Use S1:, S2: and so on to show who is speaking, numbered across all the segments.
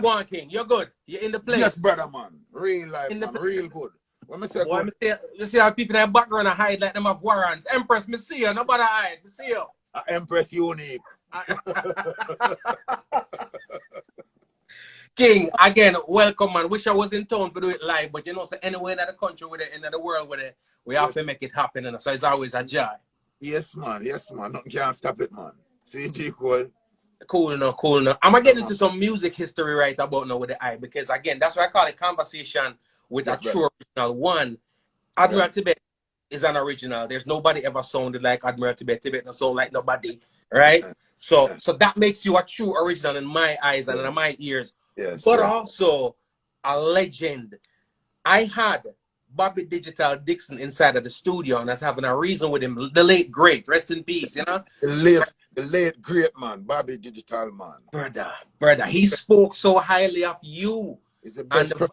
S1: Wagwan King, you're good. You're in the place.
S2: Yes, brother, man. Real life, man. Real good. When I say
S1: boy,
S2: good,
S1: you see how people in the background hide like them have warrants. Empress, me see you. Nobody hide. Me see you.
S2: Empress unique.
S1: King, again, welcome, man. Wish I was in town to do it live, but you know, so anywhere in the country with it, in the world with it, we have to make it happen. And so it's always a joy.
S2: Yes, man. Yes, man. Nothing can stop it, man. See, cool.
S1: Cool enough, cool enough. I'm gonna get into some music history right about now with the eye, because again, that's why I call it conversation with a true original. One, Admiral Tibet is an original. There's nobody ever sounded like Admiral Tibet. Tibet don't sound like nobody, right? So that makes you a true original in my eyes and in my ears.
S2: Yes,
S1: but also a legend. I had Bobby Digital Dixon inside of the studio, and that's having a reason with him. The late great, rest in peace, you know.
S2: The late great man, Bobby Digital man.
S1: Brother, he spoke so highly of you
S2: and
S1: the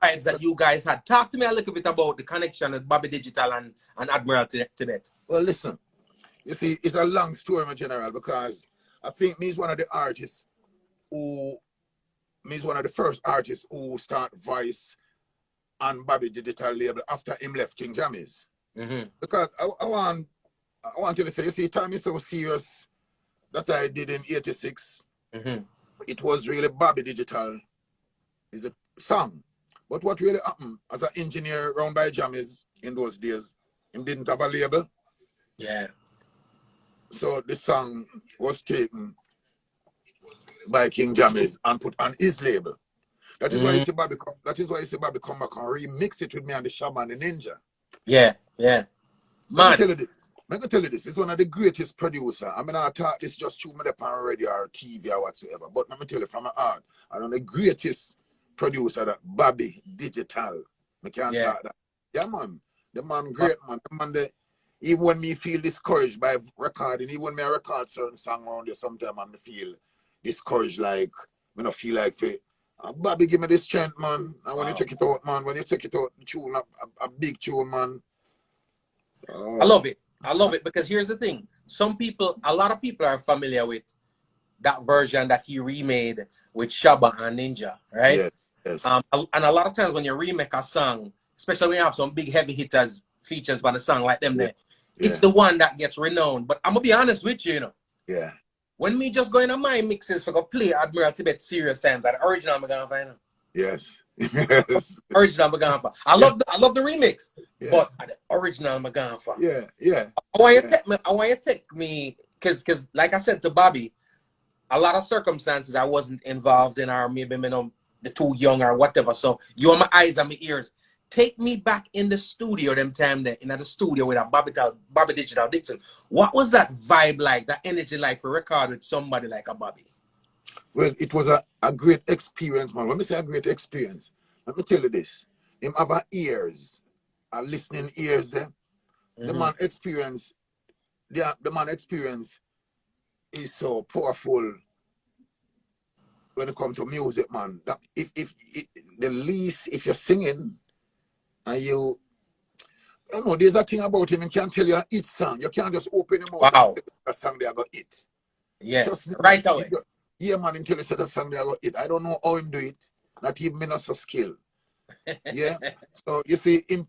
S1: vibes that you guys had. Talk to me a little bit about the connection with Bobby Digital and Admiral Tibet.
S2: Well, listen, you see, it's a long story, my general, because I think me's one of the artists who, me's one of the first artists who start voice on Bobby Digital label after him left King Jammy's. Because I want you to say, you see, time is so serious that I did in 86. It was really Bobby Digital is a song. But what really happened as an engineer around by Jammy's in those days, he didn't have a label.
S1: Yeah.
S2: So the song was taken by King Jammy's and put on his label. That is why you see Bobby come. That is why you see Bobby come back and remix it with me and the Shaman the Ninja.
S1: Yeah.
S2: Man, let me tell you this. It's one of the greatest producers. I mean, I thought this just through me on radio or TV or whatsoever. But let me tell you from my heart, I know the greatest producer that Bobby Digital. I can't talk that. Yeah, man. The man great, man. The man, even when me feel discouraged by recording, even when me record certain song around there, sometimes I feel discouraged, like I don't feel like Bobby give me the strength, man. And when you check it out, man, when you check it out, the tune, a big tune, man.
S1: I love it. I love it because here's the thing. A lot of people are familiar with that version that he remade with Shabba and Ninja, right?
S2: Yeah, yes.
S1: And a lot of times when you remake a song, especially when you have some big heavy hitters features by the song like them there, it's the one that gets renowned. But I'm going to be honest with you, you know.
S2: Yeah.
S1: When me just go into my mixes for go play Admiral Tibet serious times, that original I'm going to find out.
S2: Yes. Yes.
S1: Original I'm going for. I love the remix, but the original I'm going for.
S2: Yeah, yeah.
S1: I want you to take me, because like I said to Bobby, a lot of circumstances I wasn't involved in, or maybe the too young or whatever. So you are my eyes and my ears. Take me back in the studio them time there, in the studio with a Bobby Digital Dixon. What was that vibe like, that energy like for record with somebody like a Bobby?
S2: Well, it was a great experience, man. When I say a great experience, let me tell you this. Him have a ears, a listening ears there. The man experience, the man experience is so powerful when it comes to music, man. That if if you're singing and you, I don't know, there's a thing about him, he can't tell you a hit song. You can't just open him out and a song they got it.
S1: Yeah,
S2: trust me,
S1: right away.
S2: Yeah, man, until he said a song they got it. I don't know how him do it. Not even me not so skill. Yeah. So you see, him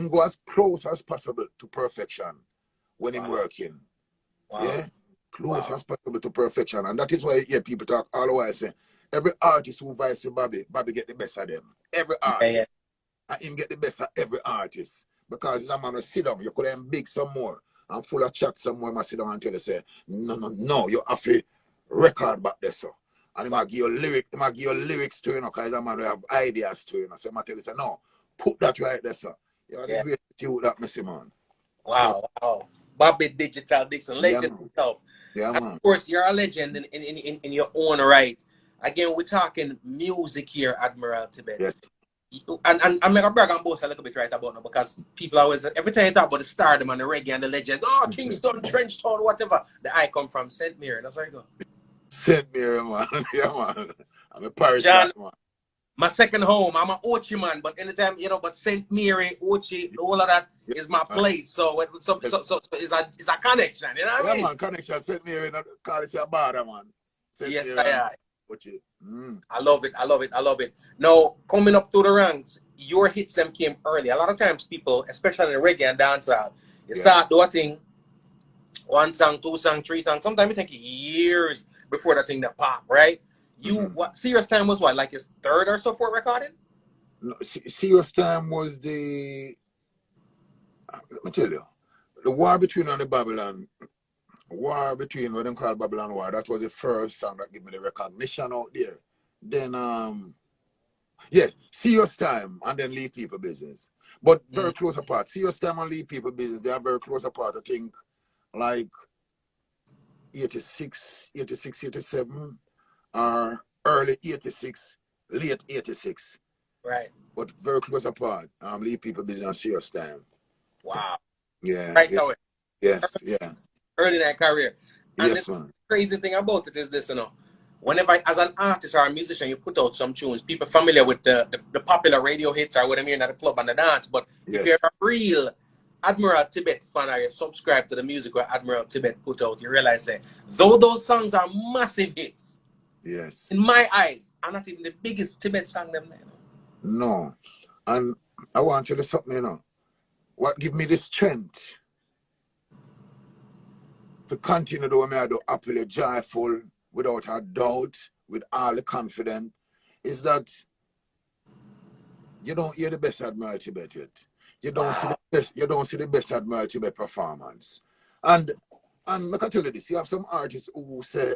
S2: go as close as possible to perfection when him working. Yeah. Close as possible to perfection. And that is why people talk all the while saying every artist who vice to Bobby get the best of them. Every artist. And him get the best of every artist. Because that man will sit down, you could have big some more and full of chat some more, sit down until they say, no, you have to record back there, so. And he might give you lyrics to you, because that man will have ideas to you. So I tell you, say, no, put that right there, sir. You know, the great thing that messy man.
S1: Wow. Bobby Digital Dixon, legend himself.
S2: Yeah, man.
S1: Of course, you're a legend in your own right. Again, we're talking music here, Admiral Tibet.
S2: Yes.
S1: And I'm going to brag on both a little bit right about now, because people always, every time you talk about the stardom and the reggae and the legend, Kingston, Trenchtown, whatever, I come from St. Mary. That's how you go.
S2: St. Mary, man. Yeah, man. I'm a parish
S1: man.
S2: My
S1: second home. I'm an Ochi man, but anytime, but St. Mary, Ochi, all of that is my place. So it's a connection, you know what I mean?
S2: Man, connection. St. Mary, call it a bar, man.
S1: Yes, I am.
S2: But you,
S1: I love it. I love it. I love it. Now, coming up through the ranks, your hits them came early. A lot of times people, especially in reggae and dancehall, you start doing a thing, one song, two song, three song. Sometimes it take years before that thing that pop, right? You what Serious Time was what, like his third or so for recording?
S2: No, Serious Time was the, let me tell you, the war between and the Babylon, war between what they call Babylon War, that was the first song that gave me the recognition out there. Then yeah, Serious Time and then Leave People Business. But very close apart. Serious Time and Leave People Business, they are very close apart. I think like 86, 87, or early 86, late 86.
S1: Right.
S2: But very close apart. Leave People Business and Serious Time.
S1: Wow.
S2: Yeah.
S1: Right
S2: Yeah.
S1: away.
S2: Yes, yeah.
S1: Early in that career. And
S2: Yes,
S1: the
S2: man.
S1: crazy thing about it is this, you know. Whenever, as an artist or a musician, you put out some tunes, people familiar with the popular radio hits or what I'm hearing at the club and the dance. But if you're
S2: Yes.
S1: a real Admiral Tibet fan or you subscribe to the music where Admiral Tibet put out, you realize that though those songs are massive hits,
S2: Yes.
S1: in my eyes, are not even the biggest Tibet song them there.
S2: No. And I want to tell you something, you know. What give me the strength to continue doing me I do happily, joyful, without a doubt, with all the confidence, is that you don't hear the best Admiral Tibet yet. You don't see the best, you don't see the best Admiral Tibet performance. And I can tell you this, you have some artists who say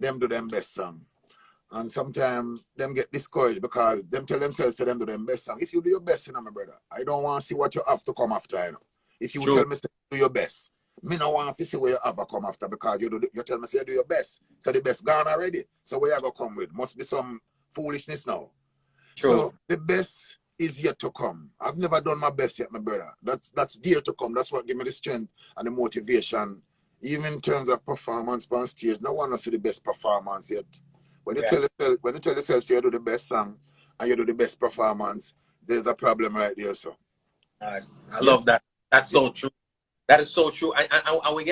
S2: them do them best song. And sometimes them get discouraged because them tell themselves say them do them best song. If you do your best, you know, my brother, I don't want to see what you have to come after, you know. If you tell me say do your best, me no want to see where you have to come after because you tell me say do your best. So the best gone already. So where you going to come with? Must be some foolishness now.
S1: True.
S2: So the best is yet to come. I've never done my best yet, my brother. That's dear to come. That's what give me the strength and the motivation. Even in terms of performance on stage, no one will see the best performance yet. When you tell yourself you do the best song and you do the best performance, there's a problem right there. So
S1: I love that. That's so true. That is so true. And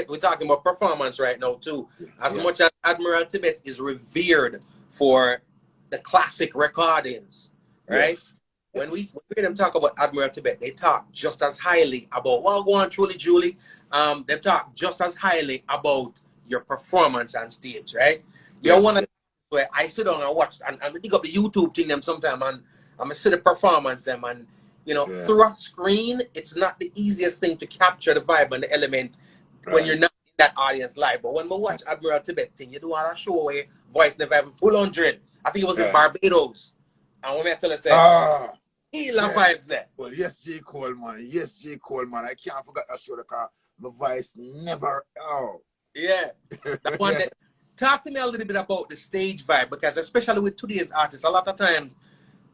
S1: we're talking about performance right now too. As much as Admiral Tibet is revered for the classic recordings, right?
S2: Yes.
S1: When we hear them talk about Admiral Tibet, they talk just as highly about go on, truly, Julie. They talk just as highly about your performance on stage, right? You're one of the where I sit down and watch and dig up the YouTube thing them sometime and I'm gonna see the performance them and you know through a screen it's not the easiest thing to capture the vibe and the element when you're not in that audience live. But when we watch Admiral Tibet thing, you do on a show where voice never have full 100. I think it was in Barbados. And when I tell us he love vibes there.
S2: Well, yes, J. Cole, man. Yes, J. Cole, man. I can't forget that show because my voice never.
S1: Yeah. That one that talk to me a little bit about the stage vibe because especially with today's artists, a lot of times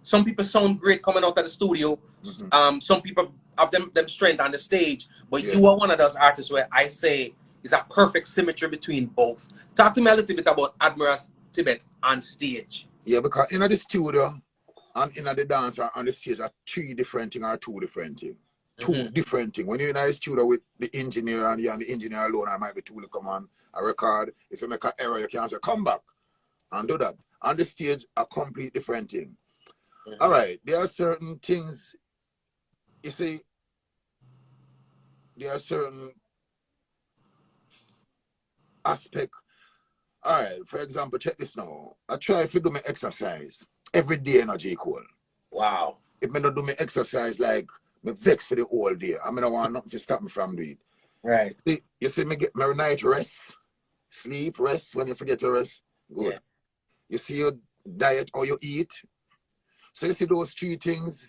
S1: some people sound great coming out of the studio. Some people have them strength on the stage, but you are one of those artists where I say is a perfect symmetry between both. Talk to me a little bit about Admiral Tibet on stage.
S2: Yeah, because in the studio and in the dance on the stage are three different things or two different things. Two different things. When you're in a studio with the engineer and you're on the engineer alone, I might be tool to come on a record. If you make an error, you can say, come back and do that. On the stage, a complete different thing. All right, there are certain things, you see, there are certain aspect. All right, for example, check this now. I try to do my exercise every day in a J. Cole.
S1: Wow.
S2: If I don't do my exercise, like, me vex for the whole day. I mean, I want nothing to stop me from doing it.
S1: Right.
S2: You see me get my night rest, sleep, rest, when you forget to rest. Good. Yeah. You see your diet or you eat. So you see those three things,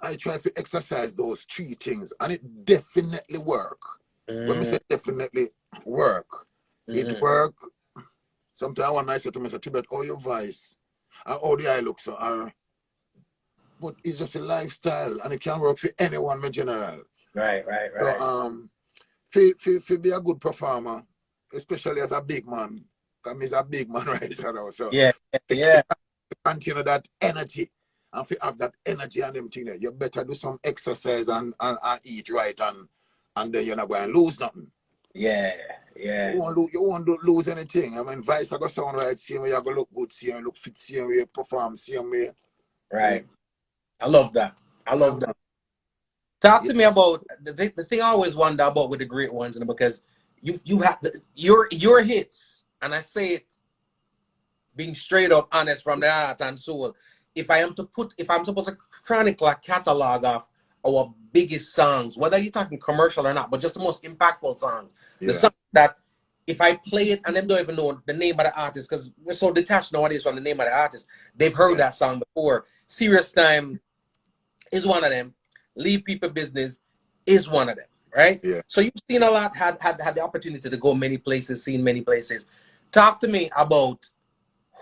S2: I try to exercise those three things and it definitely work. When we say definitely work, it work. Sometimes one night I say to myself, Tibet, oh your voice, and how the eye look so, but it's just a lifestyle and it can work for anyone in general.
S1: Right.
S2: So for be a good performer, especially as a big man, because he's a big man right now. So continue that energy. And if you have that energy and them thing there, you better do some exercise and eat right and then you're not going to lose nothing.
S1: Yeah. Yeah.
S2: You won't lose anything. I mean, Vice I go sound right, same way, you go look good, same way, look fit, same way, perform, same way.
S1: Right.
S2: Yeah.
S1: I love that. I love that. Talk to me about the thing I always wonder about with the great ones, and because you have your hits, and I say it being straight up honest from the heart and soul. If I'm supposed to chronicle a catalog of our biggest songs, whether you're talking commercial or not, but just the most impactful songs, the
S2: Yeah.
S1: song that if I play it and them don't even know the name of the artist because we're so detached nowadays from the name of the artist, they've heard that song before. Serious Time is one of them. Leave People Business is one of them, right?
S2: Yeah.
S1: So you've seen a lot, had the opportunity to go many places, seen many places. Talk to me about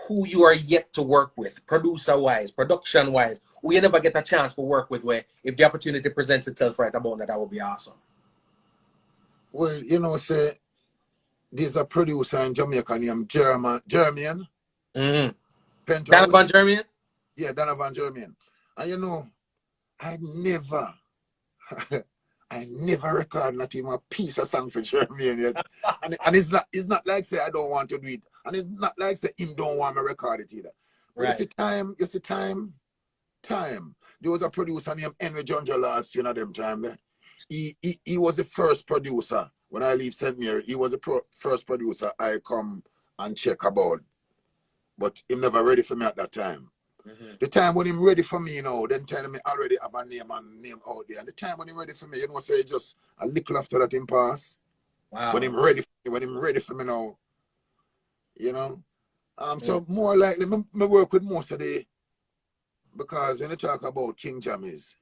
S1: who you are yet to work with, producer-wise, production-wise, who you never get a chance to work with, where if the opportunity presents itself right about that would be awesome.
S2: Well, you know, say, there's a producer in Jamaica named Jermaine.
S1: Mm-hmm.
S2: Penthouse.
S1: Donovan Jermaine?
S2: Yeah, Donovan Jermaine. And you know, I never, I never record not even a piece of song for Jermaine yet. And it's not like say I don't want to do it. And it's not like say him don't want me to record it either. But
S1: Right.
S2: you see time. There was a producer named Henry Junja last year, them time there. He was the first producer when I leave St. Mary. He was the first producer I come and check about. But him never ready for me at that time.
S1: Mm-hmm.
S2: The time when him ready for me, you know, then tell me already have a name out there. And the time when him ready for me, you know, say just a little after that him pass.
S1: Wow.
S2: When him ready for me now, you know. So more likely me work with most of the, because when you talk about King Jammies,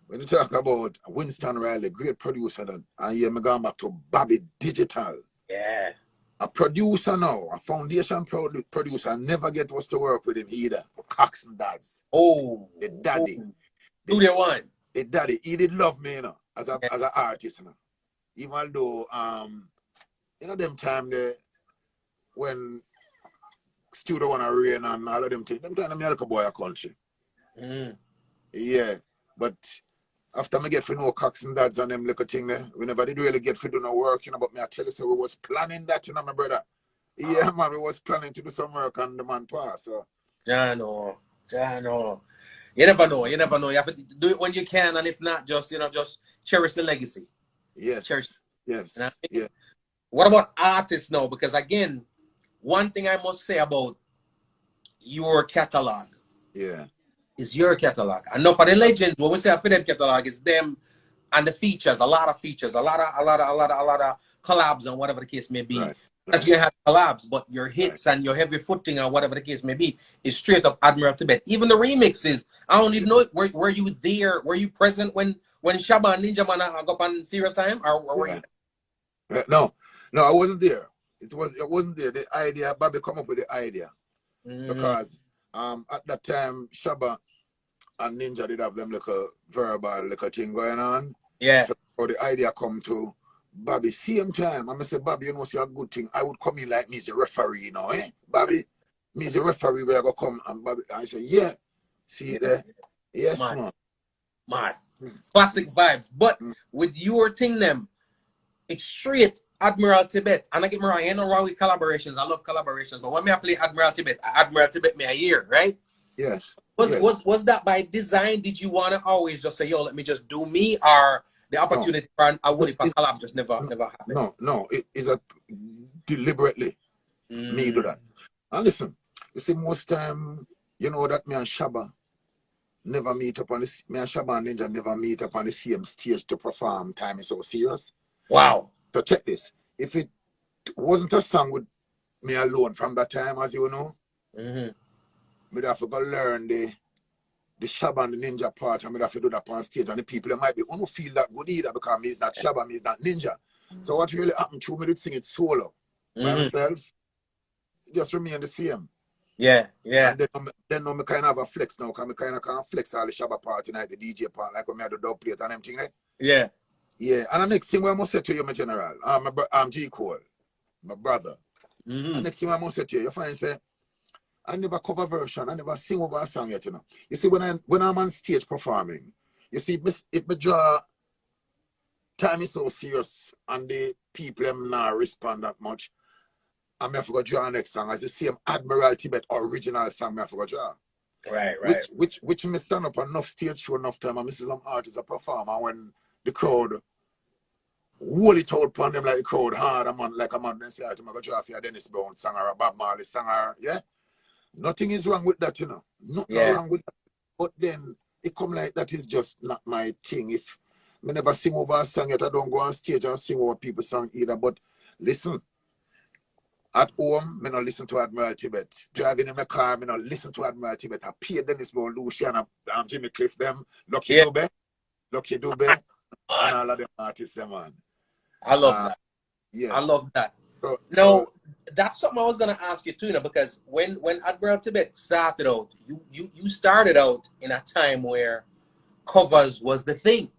S2: when you talk about Winston Riley, great producer, and yeah, me going back to Bobby Digital.
S1: Yeah.
S2: A producer now, a foundation producer, never get was to work with him either. Cox and Dads.
S1: Oh.
S2: The daddy.
S1: Who they want?
S2: The daddy. He did love me, you know, as an artist, you know. Even though you know them time there when studio wanna rain and all of them things, them time me like a boy a country. Yeah. But after me get for no Cox and Dads and them little thing there, we never did really get for do no work, you know, but me I tell you, so we was planning that, you know, my brother. Yeah, man, we was planning to do some work and the man pass, so.
S1: Jano. You never know. You have to do it when you can, and if not, just just cherish the legacy.
S2: Yes.
S1: Cherish.
S2: Yes.
S1: You know what I mean?
S2: Yeah.
S1: What about artists now? Because again, one thing I must say about your catalog.
S2: Yeah.
S1: Is your catalog. And now for the legends, when we say a them catalog, it's them and the features, a lot of features, a lot of collabs and whatever the case may be.
S2: Right.
S1: That you have collabs, but your hits and your heavy footing and whatever the case may be is straight up Admiral Tibet. Even the remixes, I don't even know it. Were you there? Were you present when Shabba and Ninja Man got up on Serious Time, or were you?
S2: No, I wasn't there. It wasn't there. The idea, Bobby come up with the idea because at that time Shabba and Ninja did have them like a verbal like a thing going on.
S1: Yeah.
S2: So the idea come to Bobby same time. I say, Bobby, you know, see a good thing. I would come in like me as a referee, you know, Bobby, me as a referee where I go come and Bobby. I say, yeah. See it there? Yes, man.
S1: Classic vibes. But with your thing them, it's straight Admiral Tibet. And I get me wrong, ain't no wrong with collaborations. I love collaborations. But when I play Admiral Tibet me a year, right?
S2: Yes.
S1: Was that by design? Did you want to always just say, yo, let me just do me, or the opportunity for a Woody collab just never happened?
S2: No. It is a deliberately me do that. And listen, you see, most time, you know that me and Shabba never meet up on the me and Shabba and Ninja never meet up on the same stage to perform. Time is so serious.
S1: Wow.
S2: So check this. If it wasn't a song with me alone from that time, as you know, we'd have to go learn the Shabba and the Ninja part, and we'd have to do that on stage. And the people that might be won't feel that good either because me is not Shabba, me is not Ninja. So what really happened to me did sing it solo by myself. It just remain the same.
S1: Yeah.
S2: And then I kind of have a flex now, because I kind of can't flex all the Shabba part tonight, the DJ part, like when I had the dub plate and everything, right?
S1: Yeah.
S2: Yeah, and the next thing I must say to you, my general, I'm G. Cole, my brother. And next thing I must say to you, you find say, I never cover version, I never sing over a song yet, you know. You see, when I'm on stage performing, you see, if I draw time is so serious and the people them not respond that much. And I forgot draw next song as the same Admiral Tibet original song I forgot draw.
S1: Right.
S2: Which me stand up enough stage show enough time and me see some artists a perform and when the crowd hold it out upon them like the crowd hard like a man then say I'm gonna draw for a Dennis Brown song or a Bob Marley song or yeah. Nothing is wrong with that, you know. Nothing wrong with that. But then it come like that is just not my thing. If I never sing over a song yet, I don't go on stage and sing over people's song either. But listen, at home, I don't listen to Admiral Tibet. Driving in my car, I don't listen to Admiral Tibet. I pay Dennis Brown, Lucian, and Jimmy Cliff them, Lucky Dube, and all of them artists, man.
S1: I love that.
S2: Yes.
S1: I love that.
S2: So,
S1: that's something I was gonna ask you too, you know, because when Admiral Tibet started out, you started out in a time where covers was the thing.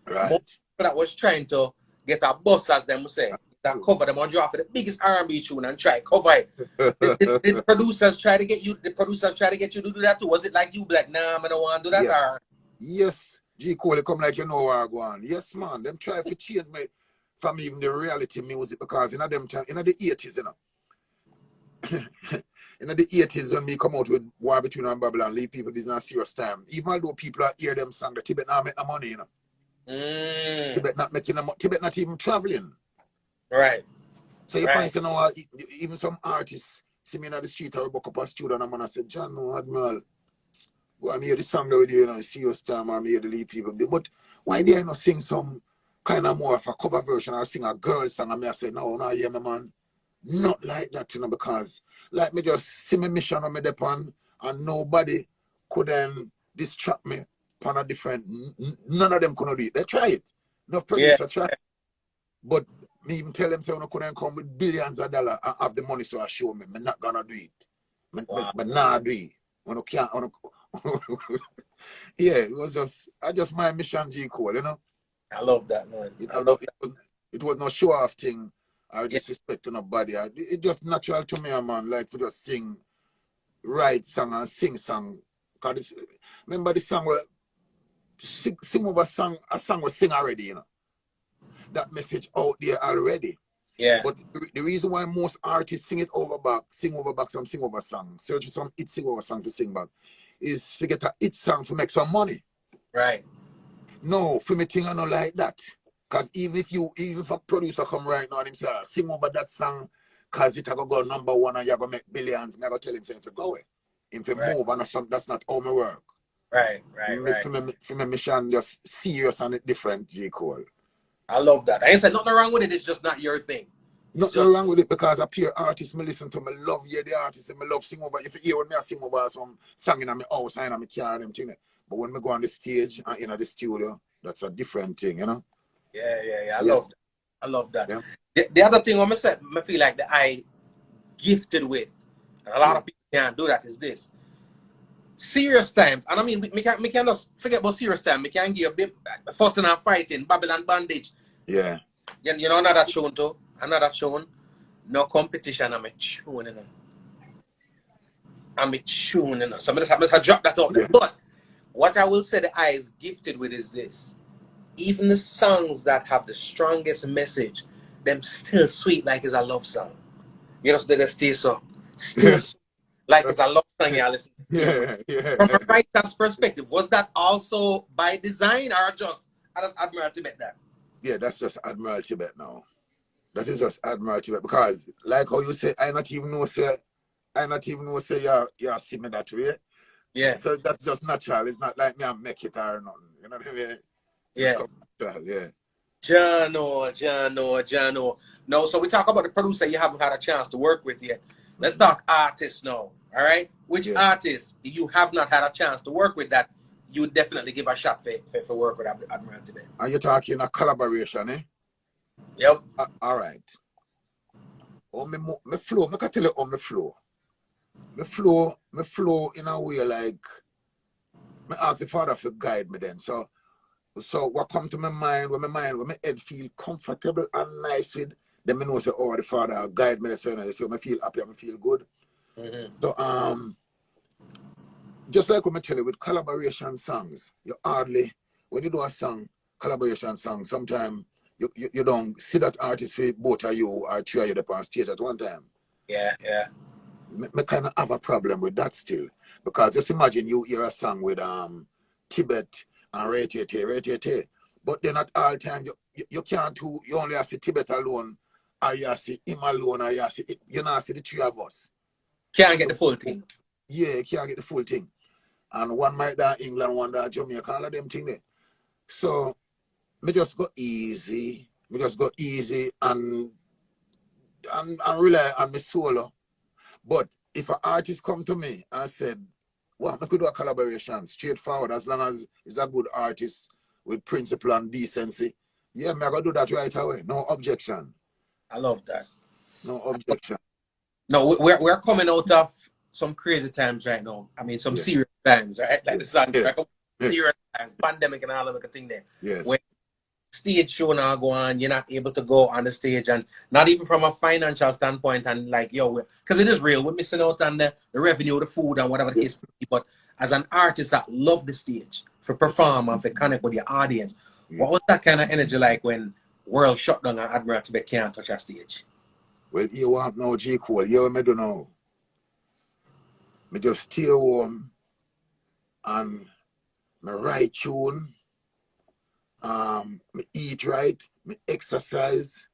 S2: right.
S1: Most people that was trying to get a bus, as them say, that cover them on draw for the biggest R&B tune and try cover it. Did producers try to get you? The producers try to get you to do that too? Was it like you like, nah, I don't want to do that?
S2: Yes.
S1: Or?
S2: Yes. G. Cole come like you know where I go on. Yes, man. Them try to change me from even the reality music because in them time, in the 80s, you know. In the 80s when me come out with War Between and Babylon, leave people business serious time. Even though people are hear them song, the Tibet not make no money, you know. Tibet not making no money. Tibet not even traveling.
S1: Right.
S2: So you find, you know, even some artists see me in the street or book up a studio and I say, John, no, Admiral, well, I'm here the song with you, you know, serious time, I'm here to leave people. But why they not sing some kind of more of a cover version or sing a girl song? And I say, no, yeah, my man. Not like that, you know, because like me just see my mission on me depend and nobody could distract me upon a different, none of them couldn't do it. They try it. No producer try it. But me even tell them say I couldn't come with billions of dollars and have the money so I show me. I'm not gonna do it. But nah do it. When I can't yeah, it was just my mission G Cole, you know.
S1: I love that, man.
S2: It was no show off thing. I disrespect to nobody. It just natural to me, man. Like to just sing, write song and sing song. Cause remember the song where sing over song, a song was sing already, you know. That message out there already.
S1: Yeah.
S2: But the reason why most artists sing over back, sing over song, search some it sing over song to sing back, is forget a it song to make some money.
S1: Right.
S2: No, for me thing I don't like that. Because even if a producer come right now and him say, sing over that song, because it going to go #1 and you're going to make billions, and I go tell him, say, if you go away. If you move, and that's not how me work.
S1: Right.
S2: For me mission just serious and different, J. Cole.
S1: I love that. I ain't said nothing wrong with it, it's just not your thing.
S2: Nothing wrong with it because I peer artists, me listen to, me love hear the artists, and me love sing over. If you hear when me I sing over some song in my house and in my car and them thing. But when me go on the stage and in the studio, that's a different thing, you know?
S1: Yeah. I love that.
S2: Yeah.
S1: The other thing I feel like that I gifted with, and a lot of people can't do that, is this. Serious time. And I mean, we can't just forget about serious time. We can give a bit fussing and fighting, Babylon Bandage.
S2: Yeah.
S1: You know another tune too? Another tune. No competition, I'm a tune, you know. I'm a tune, you know. So I'm just drop that out there. But what I will say the I is gifted with is this. Even the songs that have the strongest message, them still sweet like it's a love song. You know, they stay so. Still sweet like it's a love song you listen to.
S2: Yeah.
S1: From a writer's perspective, was that also by design or just Admiral Tibet that?
S2: Yeah, that's just Admiral Tibet now. That is just Admiral Tibet because like how you say, I not even know say you're see me that way.
S1: Yeah.
S2: So that's just natural. It's not like me I make it or nothing. You know what I mean?
S1: Yeah.
S2: Yeah.
S1: Jano. No, so we talk about the producer you haven't had a chance to work with yet. Let's talk artists now. All right? Which artists you have not had a chance to work with that you would definitely give a shot for work with Admiral Tibet?
S2: Are you talking a collaboration, eh?
S1: Yep.
S2: All right. Me flow. I can tell you how me flow. Me flow in a way like me ask the Father to guide me then. So what come to my mind, when my head feel comfortable and nice with, then I know say, oh, the Father guide me, so I feel happy, I feel good.
S1: Mm-hmm.
S2: So just like when I tell you with collaboration songs, you hardly when you do a song, collaboration song, sometimes you don't see that artist for both of you or three of you up on stage at one time.
S1: Yeah, yeah.
S2: Me kind of have a problem with that still. Because just imagine you hear a song with Tibet and Reggae. But then at all time you can't do, you only see Tibet alone, or you see him alone, or you not see the three of us.
S1: Can't get the full thing.
S2: Yeah, you can't get the full thing. And one might that England, one that Jamaica, all of them thing there. So me just go easy. And rely on my solo. But if an artist come to me and said, well, I could do a collaboration straightforward as long as he's a good artist with principle and decency, yeah, I'm gonna do that right away. No objection.
S1: I love that.
S2: No objection.
S1: No, we're coming out of some crazy times right now. I mean, some serious times, right? Like the soundtrack, serious times, pandemic and all of the thing there.
S2: Yes.
S1: When stage show now go on, you're not able to go on the stage, and not even from a financial standpoint, and like, yo, because it is real, we're missing out on the revenue, the food, and whatever the case. But as an artist that love the stage, for perform and for connect with your audience, what was that kind of energy like when world shut down and Admiral Tibet can't touch a stage?
S2: Well, you want no J. Cole, you me don't know. Me just stay home and me write tune. Me eat right, me exercise.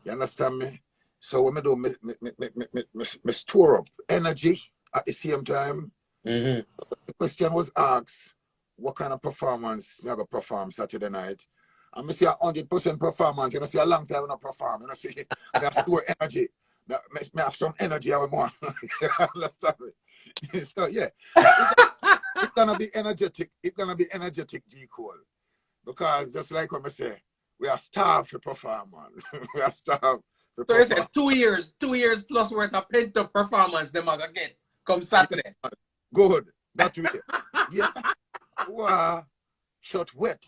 S2: You understand me? So when me do, me store up energy at the same time.
S1: Mm-hmm.
S2: The question was asked, what kind of performance me I go perform Saturday night? And I see 100% performance. You know, see a long time I not perform. You know, see I got store energy. Me have some energy I want. You understand me? So yeah, it's gonna be energetic. It's gonna be energetic, J. Cole. Because just like what I say, we are starved for performance. We are starved for
S1: so you said 2 years, 2 years plus worth of pent-up performance them are gonna get come Saturday.
S2: Good. That way. Yeah. Wow. Shot wet.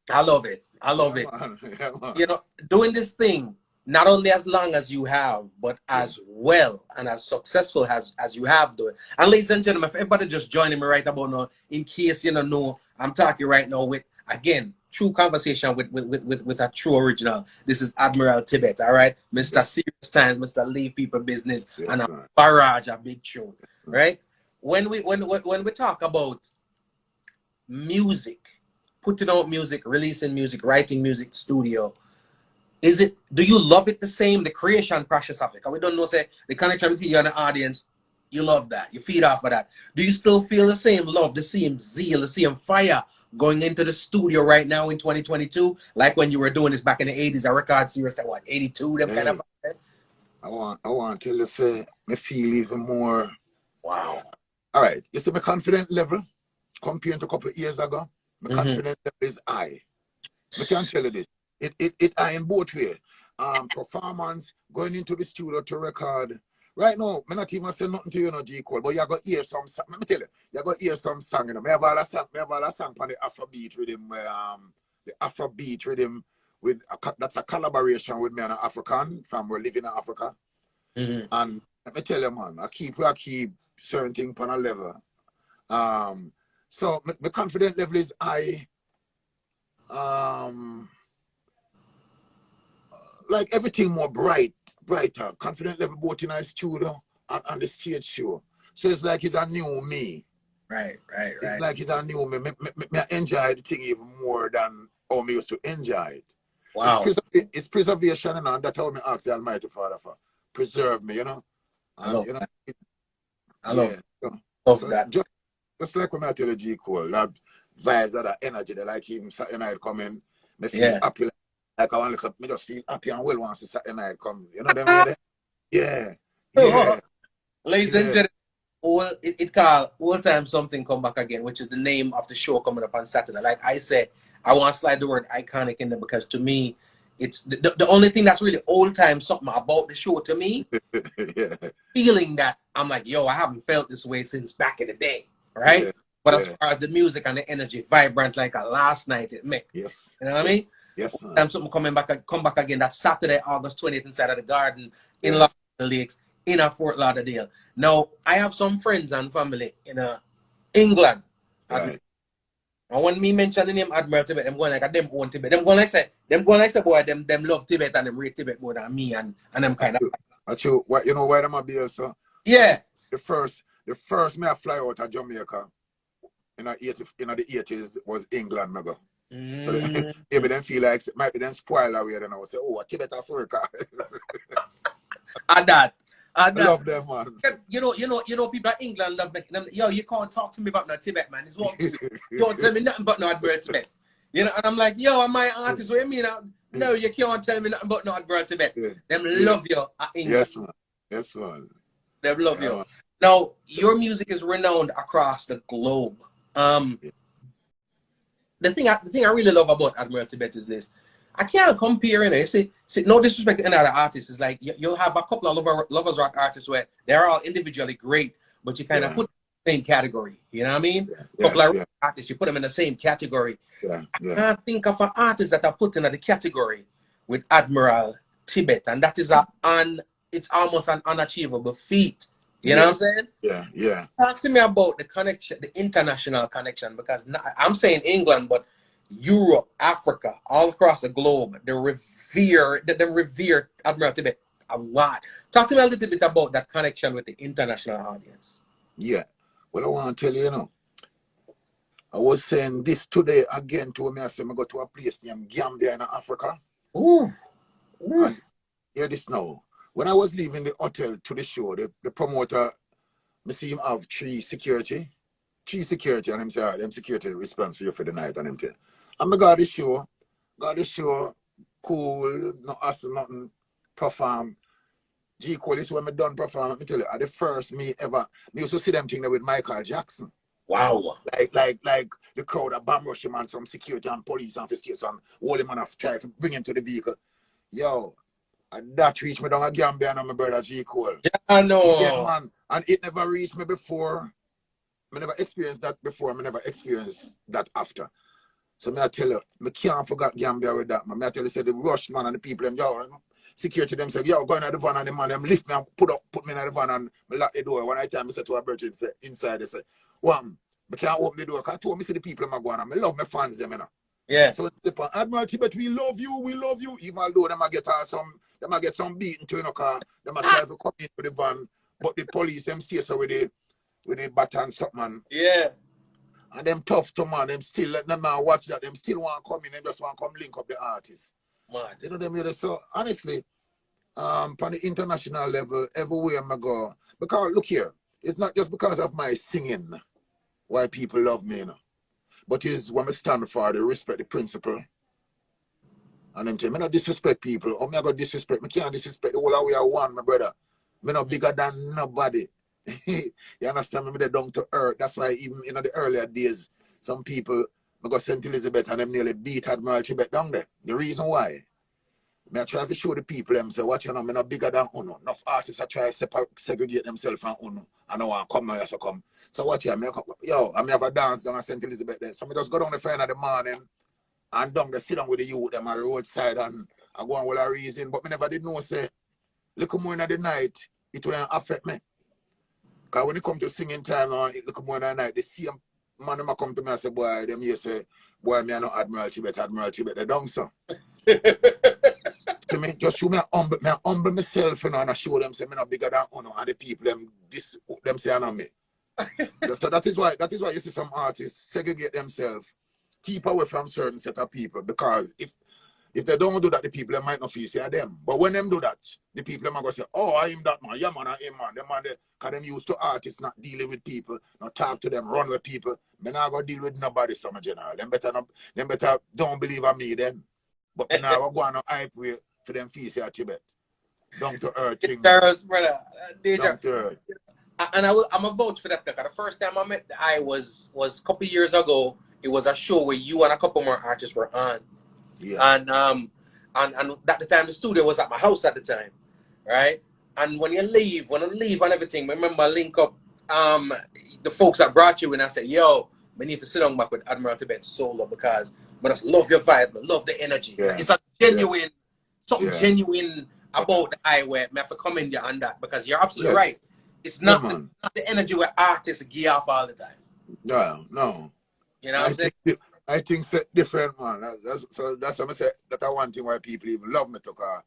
S1: I love it. I love it.
S2: Man. Yeah, man.
S1: You know, doing this thing, not only as long as you have, but as well and as successful as you have done. And ladies and gentlemen, if everybody just joining me right about now, in case you don't know, I'm talking right now with, again, true conversation with a true original. This is Admiral Tibet, all right? Mr. Serious Times, Mr. Leave People Business, and a barrage, a big show, right? When we talk about music, putting out music, releasing music, writing music, studio, do you love it the same, the creation process of it? Because we don't know, say, the connection between you and the audience, you love that, you feed off of that. Do you still feel the same love, the same zeal, the same fire going into the studio right now in 2022, like when you were doing this back in the 80s, a record series that what, 82, them kind of?
S2: I want to say, me feel even more.
S1: Wow.
S2: All right, you see my confidence level compared to a couple of years ago, my confidence level is high. I can tell you this. It high in both ways. Performance, going into the studio to record. Right now, I'm not even saying nothing to you, no J. Cole, but you're going to hear some song. Let me tell you, you're going to hear some song, you know. I have all a song on the Afrobeat rhythm, the Afrobeat rhythm, that's a collaboration with me and an African from we're living in Africa. And let me tell you, man, I keep certain things on a level. So my confidence level is high. Like everything more brighter. Confidence level both in our studio and the stage show. So it's like it's a new me.
S1: Right.
S2: It's like it's a new me. I enjoy the thing even more than how me used to enjoy it.
S1: Wow.
S2: It's preservation, you know, and that's how I ask the Almighty Father for preserve me, you know.
S1: I love
S2: that.
S1: I love that.
S2: Just like when I tell you J. Cole, that vibes, that energy, that like him Saturday night coming, me feel happy. Like I want to me just feel happy and well once the Saturday night come. You know what I mean? Yeah.
S1: Ladies and gentlemen, it called all time something come back again, which is the name of the show coming up on Saturday. Like I said, I want to slide the word iconic in there because to me, it's the only thing that's really old time something about the show to me. Feeling that I'm like, yo, I haven't felt this way since back in the day, right? But as far as the music and the energy, vibrant like a last night it make.
S2: Yes.
S1: You know what I mean?
S2: Yes.
S1: Something come back again. That's Saturday, August 20th inside of the Garden in Los Angeles, in Fort Lauderdale. Now, I have some friends and family in England.
S2: Right.
S1: And when me mention the name Admiral Tibet, them going like them own Tibet. Them going like say boy, them love Tibet and them rate Tibet more than me and them kind of.
S2: Actually, what you know why them a be so?
S1: Yeah.
S2: The first me I fly out of Jamaica in the 80s was England, me go. So maybe them feel like it might be them spoil away, then I will say, oh, Tibet Africa.
S1: At that.
S2: I love them, man.
S1: You know, people in England love me. Yo, you can't talk to me about no Tibet, man. It's what you don't tell me nothing but no Admiral Tibet. You know, and I'm like, yo, am I artist? What do you mean? No, you can't tell me nothing but no Admiral Tibet. Yeah. Them love you at England.
S2: Yes, man. Yes, man.
S1: Them love you. Man. Now, your music is renowned across the globe. The thing I really love about Admiral Tibet is this. I can't compare, you know. You see, no disrespect to any other artists. It's like you'll have a couple of lovers rock artists where they're all individually great, but you kind of put them in the same category. You know what I mean? A couple of artists, you put them in the same category. I can't think of an artist that I put in the category with Admiral Tibet, and that is it's almost an unachievable feat. You know what I'm saying?
S2: Yeah.
S1: Talk to me about the connection, the international connection, because I'm saying England, but Europe, Africa, all across the globe, they revere Admiral Tibet a lot. Talk to me a little bit about that connection with the international audience.
S2: Yeah. Well, I want to tell you, you know, I was saying this today again to me. I said, I go to a place named Gambia in Africa.
S1: Ooh.
S2: And hear this now. When I was leaving the hotel to the show, the promoter, I see him have three security, and him say, all right, them security response for you for the night, and him tell. And I got the show, cool, no hassle, nothing, perform. G Cole is when I done perform, let me tell you, at the first me used to see them thing there with Michael Jackson.
S1: Wow.
S2: Like the crowd that bomb rush him and some security and police and fiscals and hold him and try to bring him to the vehicle. Yo, and that reached me down a Gambia and my brother G Cole.
S1: I know.
S2: Yeah, man. And it never reached me before. I never experienced that before. I never experienced that after. So I tell you, I can't forget Gambia with that, man. I tell you, say the rush man and the people, them, yo, security them say, yo, go in the van and the man, them lift me and put me in the van and lock the door. When I tell me, say to a virgin, say, inside, they say, well, I can't open the door because I told me, see the people, I'm going and I love my fans, them, you know.
S1: Yeah.
S2: So, Admiral Tibet, we love you. Even though them get some beating to, you know, because them try to come into the van, but the police, them stay so with the baton, something, man.
S1: Yeah.
S2: And them tough to man, them still let them man watch that. Them still want to come in, them just want to come link up the artists.
S1: Man.
S2: You know them here. So honestly, on the international level, everywhere I go, because look here, it's not just because of my singing why people love me, you know. But it's when I stand for, they respect the principle. And them tell me, I not disrespect people. Or me I got disrespect. I can't disrespect the whole way I want, my brother. Me not bigger than nobody. You understand me? They're down to earth. That's why even in the earlier days, some people I got St. Elizabeth and them nearly beat Admiral Tibet down there. The reason why, I try to show the people them say, watch you know, I'm not bigger than Uno. Enough artists I try to segregate themselves from Uno. I know I come now, so come. So watch you, I have a dance down at St. Elizabeth there. So I just go down the phone in the morning and down there sit down with the youth them on the roadside and I go on with a reason. But I never did know say, look more in the night, it wouldn't affect me. Because when it come to singing time, look more in the night, the same man them come to me and say, boy, them here say, boy, me I know Admiral Tibet, they don't so. To me, just show me humble myself, you know, and I show them say me not bigger than Uno, and the people them say I know me. So that is why you see some artists segregate themselves, keep away from certain set of people, because if they don't do that, the people they might not feel say them. But when them do that, the people them are gonna say, oh, I am that man, yeah man, I am man. Them man because them used to artists not dealing with people, not talk to them, run with people. Me not gonna deal with nobody, some general. Them better don't believe on me then. But me now go on a hype way for them feel say Tibet. Down to earth thing.
S1: Dangerous, brother.
S2: Down to earth.
S1: And I'm a vouch for that because the first time I met the Eye was a couple years ago. It was a show where you and a couple more artists were on.
S2: Yes.
S1: And at the time the studio was at my house at the time, right? And when I leave and everything, remember I link up the folks that brought you and I said, yo, we need to sit down back with Admiral Tibet solo because I just love your vibe, I love the energy.
S2: Yeah.
S1: It's a genuine, something genuine about the Eye where I have to commend you on that because you're absolutely right. It's not, not the energy where artists gear off all the time.
S2: No.
S1: You know what I'm saying?
S2: I think set different, man. So that's what I say. That's one thing why people even love me to car.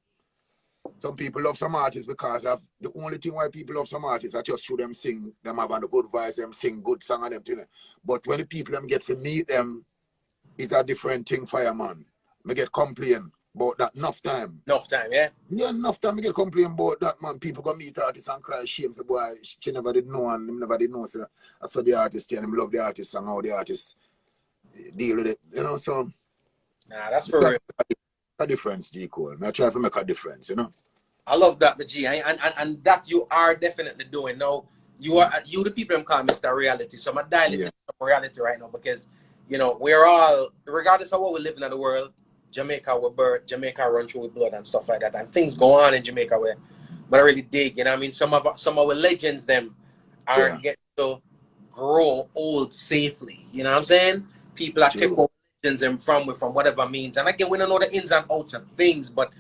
S2: Some people love some artists because of the only thing why people love some artists I just show them sing, them have a good voice, them sing good song and them thing. But when the people them get to meet them, it's a different thing for a man. Me get complain about that enough time.
S1: Enough time, yeah?
S2: Yeah, enough time me get complain about that, man. People go meet artists and cry shame. Say, boy, she never did know and him never did know. So I saw the artist and him love the artist and how the artist deal with it. You know, so
S1: Nah, that's for real.
S2: A difference, G. Cole. I try to make a difference, you know.
S1: I love that, the G, and that you are definitely doing. Now, you the people I'm calling Mr. Reality, so I'm dialing into reality right now because, you know, we're all, regardless of what we live in the world, Jamaica we're birth, Jamaica run through with blood and stuff like that, and things go on in Jamaica where, but I really dig, you know what I mean? Some of our legends, them, aren't getting to grow old safely, you know what I'm saying? People are taking legends and from whatever means, and again, we don't know the ins and outs of things, but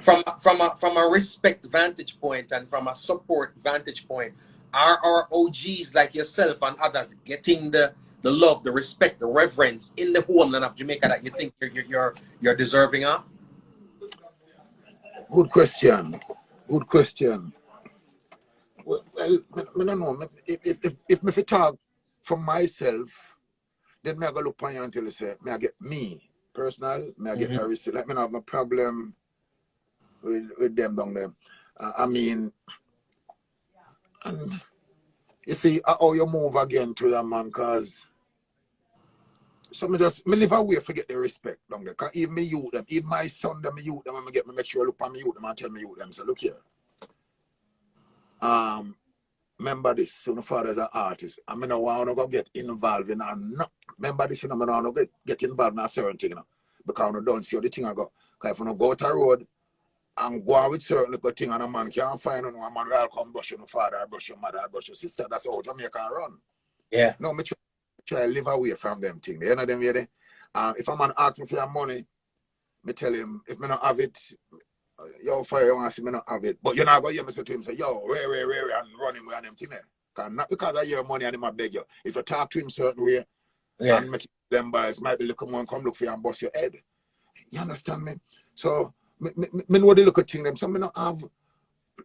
S1: from a respect vantage point and from a support vantage point, are our OGs like yourself and others getting the love, the respect, the reverence in the homeland of Jamaica that you think you're deserving of?
S2: Good question. Good question. Well, I don't know. If me talk for myself, then me I go look on you until I say, me I get me personal, me I get a receipt. Like me not have no problem with them down there. I mean, you see how you move again to that man, cause so me live away forget the respect down there. Cause even me youth them, even my son them, me youth them, and me make sure I look on me youth them and tell me youth them. So look here. Remember this, so my father's an artist. I mean, I want to go get involved in remember this, you know, I want to get involved in a certain thing, you know, because I don't see how the thing I go. Because if I go to the road and go on with certain little thing and a man can't find a man will come brush your father, brush your mother, brush your sister. That's how Jamaica run.
S1: Yeah.
S2: No, me try to live away from them things. You know them, yeah? If a man asks me for your money, me tell him, if me not have it, yo, fire, you want to see me not have it. But you're not going to hear me say to him, say, yo, where, and run him with them thing there. Not because I hear money and him I beg you. If you talk to him certain way, and make them boys, might be little man come look for you and bust your head. You understand me? So, me know the little thing them. So, me not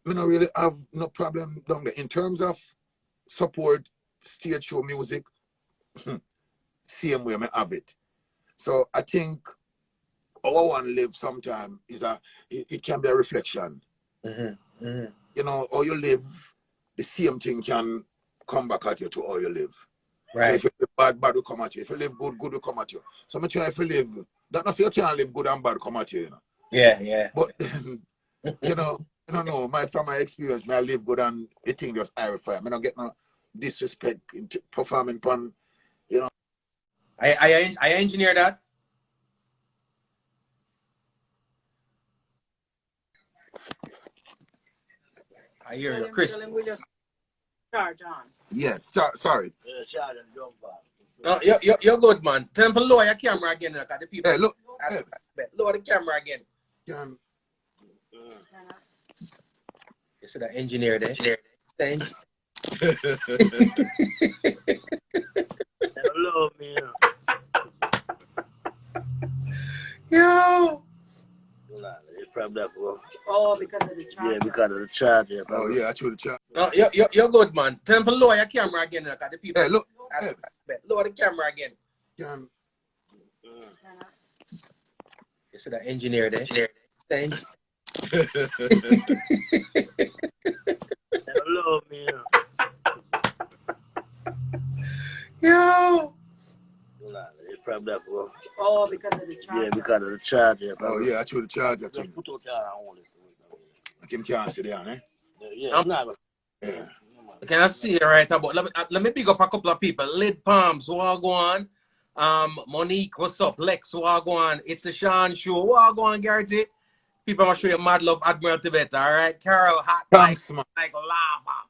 S2: really have no problem down there. In terms of support, stage show music, same way I have it. So, I think our one live sometime is it can be a reflection. You know, how you live, the same thing can come back at you to how you live. Right. So if you live bad will come at you. If you live good will come at you. So I try if you live, that not say you can't live good and bad come at you, you know.
S1: Yeah.
S2: But you know, from my experience, I live good and the thing just irify. I don't get no disrespect in performing pun, you know.
S1: I engineer that. I hear you, Chris.
S3: Charge on.
S2: Yes, sorry.
S4: Yeah, charge and jump off.
S1: No, you're good, man. Tell them to lower your camera again. Look at the people.
S2: Hey, look.
S1: Lower the camera again.
S2: You
S1: see that engineer there?
S4: Hello, man.
S1: Yo.
S3: Oh, because of the charger.
S4: Yeah, because of the charger.
S2: Oh, yeah, I threw the charger.
S1: No, you're good, man. Tell them to lower your camera again. Look at the people.
S2: Hey, look.
S1: Lower the camera again.
S2: You
S1: see that engineer there?
S4: Hello, man.
S2: Oh,
S1: Yo.
S3: Because of the charger.
S4: Yeah, because of the charger.
S2: Oh, yeah, I threw the charger.
S4: Just put out there and hold it.
S2: I can't sit down, eh?
S4: Yeah.
S1: Can I see it right about? Let me pick up a couple of people. Lid Palms, what go on? Monique, what's up? Lex, what go on? It's the Sean Show. What go on, Garrity? People, I'm gonna show you mad love, Admiral Tibet. All right, Carol, hot
S2: Thanks,
S1: like lava.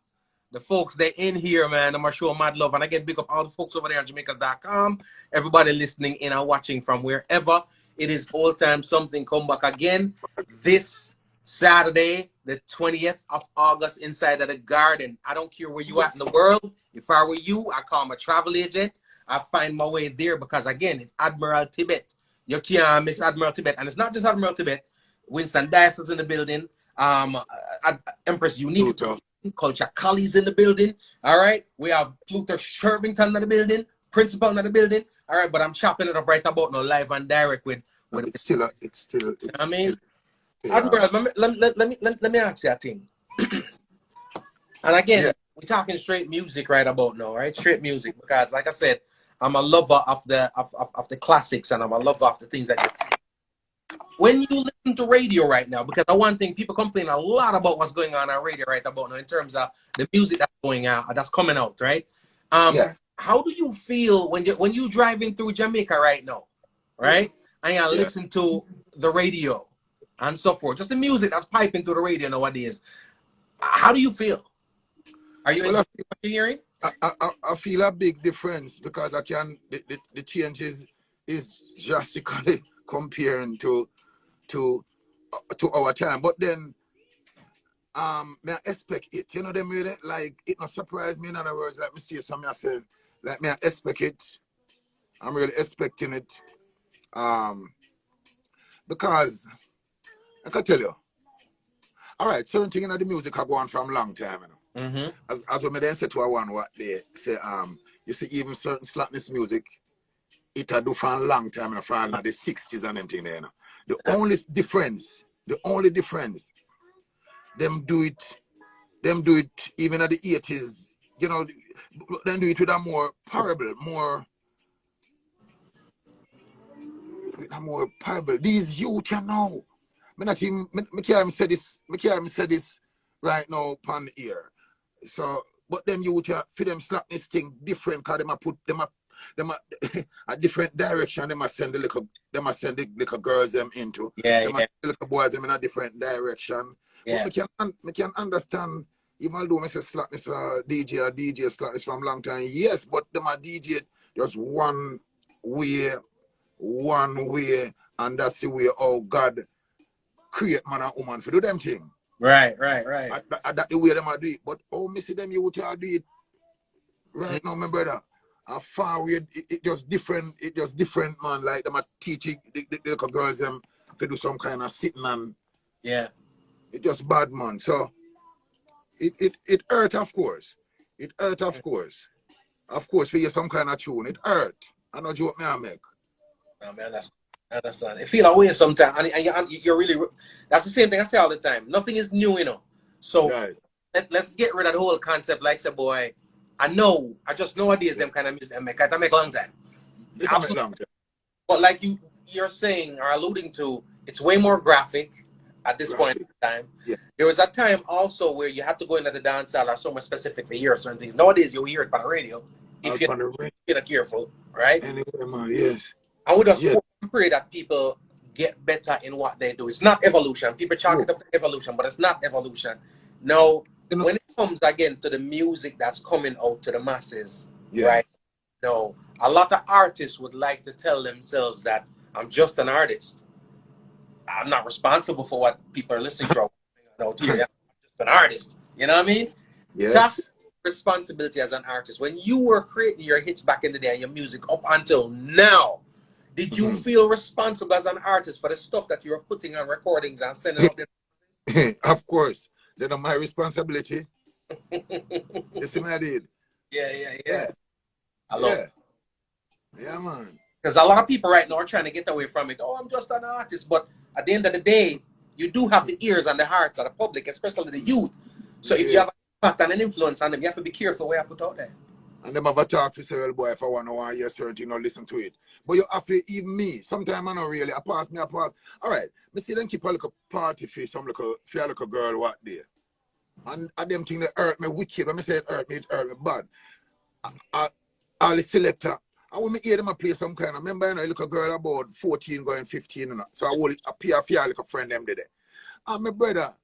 S1: The folks they in here, man. I'm gonna show mad love, and I get big up all the folks over there on Jamaicas.com. Everybody listening in and watching from wherever. It is all time something come back again this Saturday, the 20th of August, inside of the Garden. I don't care where you at in the world. If I were you, I call my travel agent. I find my way there because again, it's Admiral Tibet. You can't miss Admiral Tibet, and it's not just Admiral Tibet. Winston Dice is in the building. Empress Unique, Culture Collie's in the building. All right, we have Pluto Shervington in the building, Principal in the building. All right, but I'm chopping it up right about now, live and direct with.
S2: It's still.
S1: I mean, Admiral, let me ask you a thing. And again, we're talking straight music right about now, right? Straight music, because like I said, I'm a lover of the classics, and I'm a lover of the things that when you listen to radio right now, because one thing people complain a lot about what's going on radio right about now in terms of the music that's going out, that's coming out, right? How do you feel when you driving through Jamaica right now, right? And you listen to the radio and so forth, just the music that's piping through the radio nowadays. How do you feel? Are you enjoying what you're hearing?
S2: I feel a big difference because the changes is drastically comparing to our time. But then may I expect it, you know them with it? Like it not surprise me, in other words, like me say something I said, like me I expect it. I'm really expecting it. Because I can tell you, all right, certain thing in the music have gone from long time, you know. As when they say to a one what they say, you see even certain slackness music, it had do for a long time, you know, from the 60s and everything there, you know. The only difference, them do it even at the 80s, you know, them do it with a more parable. These youth, you know, me not even, me can't even say this right now upon here. So, but them youth, for them slackness thing different, because them a put them a different direction. Them a send the little girls them into. The little boys them in a different direction. But me can understand, even though I say slackness DJ slackness from long time. Yes, but them a DJ just one way, and that's the way how God create man and woman for do them thing.
S1: Right.
S2: That's the way them a do it. But me see them you do it right now, my brother. A far way, it just different, man. Like them a teaching the little girls them to do some kind of sitting and it just bad, man. So it hurt, of course. Of course, for you some kind of tune, it hurt. I know joke me I make.
S1: I understand. It feel away sometimes, and you're really. That's the same thing I say all the time. Nothing is new, you know. So let's get rid of the whole concept. Like say, boy, I just know ideas them kind of music I make. I make a long time. Absolutely. But like you're saying or alluding to, it's way more graphic at this point in time. There was a time also where you had to go into the dance hall or somewhere specific to hear certain things. Nowadays you hear it on the radio if you're not careful, right?
S2: Anyway, man, yes.
S1: And we just pray that people get better in what they do. It's not evolution. People chalk it up to evolution, but it's not evolution. No, when it comes again to the music that's coming out to the masses, right? No, a lot of artists would like to tell themselves that I'm just an artist. I'm not responsible for what people are listening to. I'm just an artist. You know what I mean?
S2: Yes.
S1: That's responsibility as an artist. When you were creating your hits back in the day and your music up until now, did you feel responsible as an artist for the stuff that you were putting on recordings and sending out there?
S2: Of course. They're not my responsibility. You see what I did?
S1: Yeah. I love it.
S2: Yeah, man.
S1: Because a lot of people right now are trying to get away from it. Oh, I'm just an artist. But at the end of the day, you do have the ears and the hearts of the public, especially the youth. So if you have an impact and an influence on them, you have to be careful what you put out there.
S2: And them have a talk for several boy if I want to hear certain, you know, listen to it. But you have to, even me, sometimes I don't really, I pass. All right, me see them keep a little party for some little girl what there. And them thing that hurt me wicked. When I say it hurt me bad. All the selector, and when I hear them play some kind of, remember, you know, a little girl about 14 going 15, you know, so I will appear for a little friend them there. And my brother,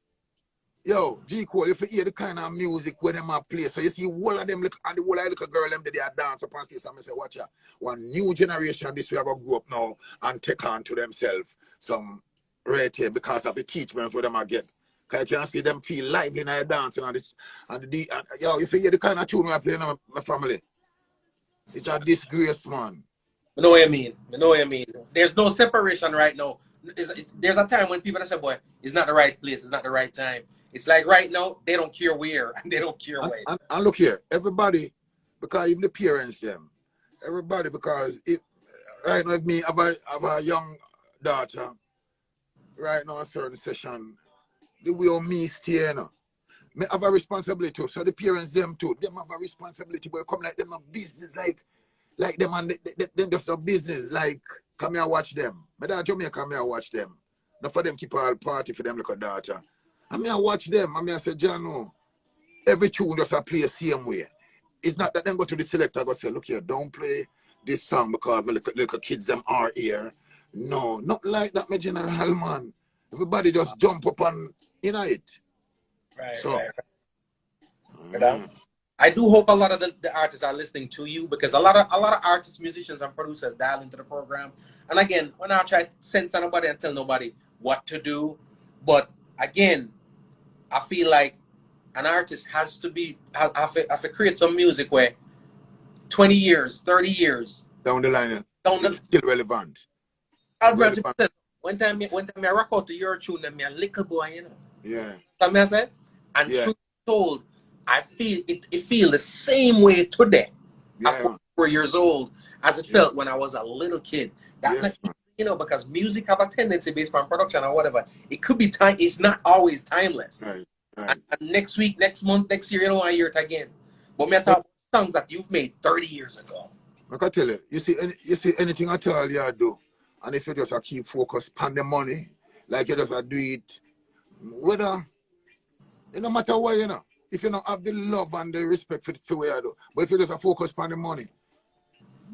S2: yo, G Cole, if you hear the kind of music where them play, so you see all of them, and the whole of the little girl them they are dance up and stage, and I say, watch out, one new generation this way are going to grow up now and take on to themselves some right here because of the teachment where them are get. Because you can see them feel lively in their dancing and this, and yo, if you hear the kind of tune we are playing in my family, It's a disgrace, man.
S1: I know what you mean. I know what you mean. There's no separation right now. There's a time when people say, boy, it's not the right place, it's not the right time. It's like right now, they don't care where, and they don't care when.
S2: And look here, everybody, because even the parents, them, everybody, because if right now, if me have a young daughter, right now, a certain session, the way of me stay, you know, me have a responsibility too. So the parents, them too, them have a responsibility, but come like them have business, like them and them just a business, like, come here watch them. My dad Jamaica come here watch them. Not for them keep all party for them little daughter. I mean I watch them. I mean I say, John, no, every tune just a play the same way. It's not that them go to the selector go say, look here, don't play this song because my little kids them are here. No, not like that, my general man. Everybody just jump up and it.
S1: Right,
S2: So
S1: right. I do hope a lot of the artists are listening to you, because a lot of artists, musicians, and producers dial into the program. And again, when I try to censor nobody and tell nobody what to do, but again, I feel like an artist has to have to create some music where 20 years, 30 years
S2: down the line,
S1: it's
S2: still relevant.
S1: Admiral Tibet, one time I rock out to your tune and me a little boy, you know.
S2: Yeah.
S1: Something I said? And
S2: Yeah.
S1: truth told, I feel it feel the same way today.
S2: Yeah.
S1: At 44 years old as it felt when I was a little kid.
S2: Yes,
S1: you know, because music have a tendency based on production or whatever. It could be time. It's not always timeless.
S2: Right.
S1: And next week, next month, next year, you don't want to hear it again. But me talk about songs that you've made 30 years ago.
S2: I can tell you see anything at all you do, and if you just keep focused on the money, like you just do it, whether it no matter what, you know, if you don't have the love and the respect for what you do, but if you just focus on the money,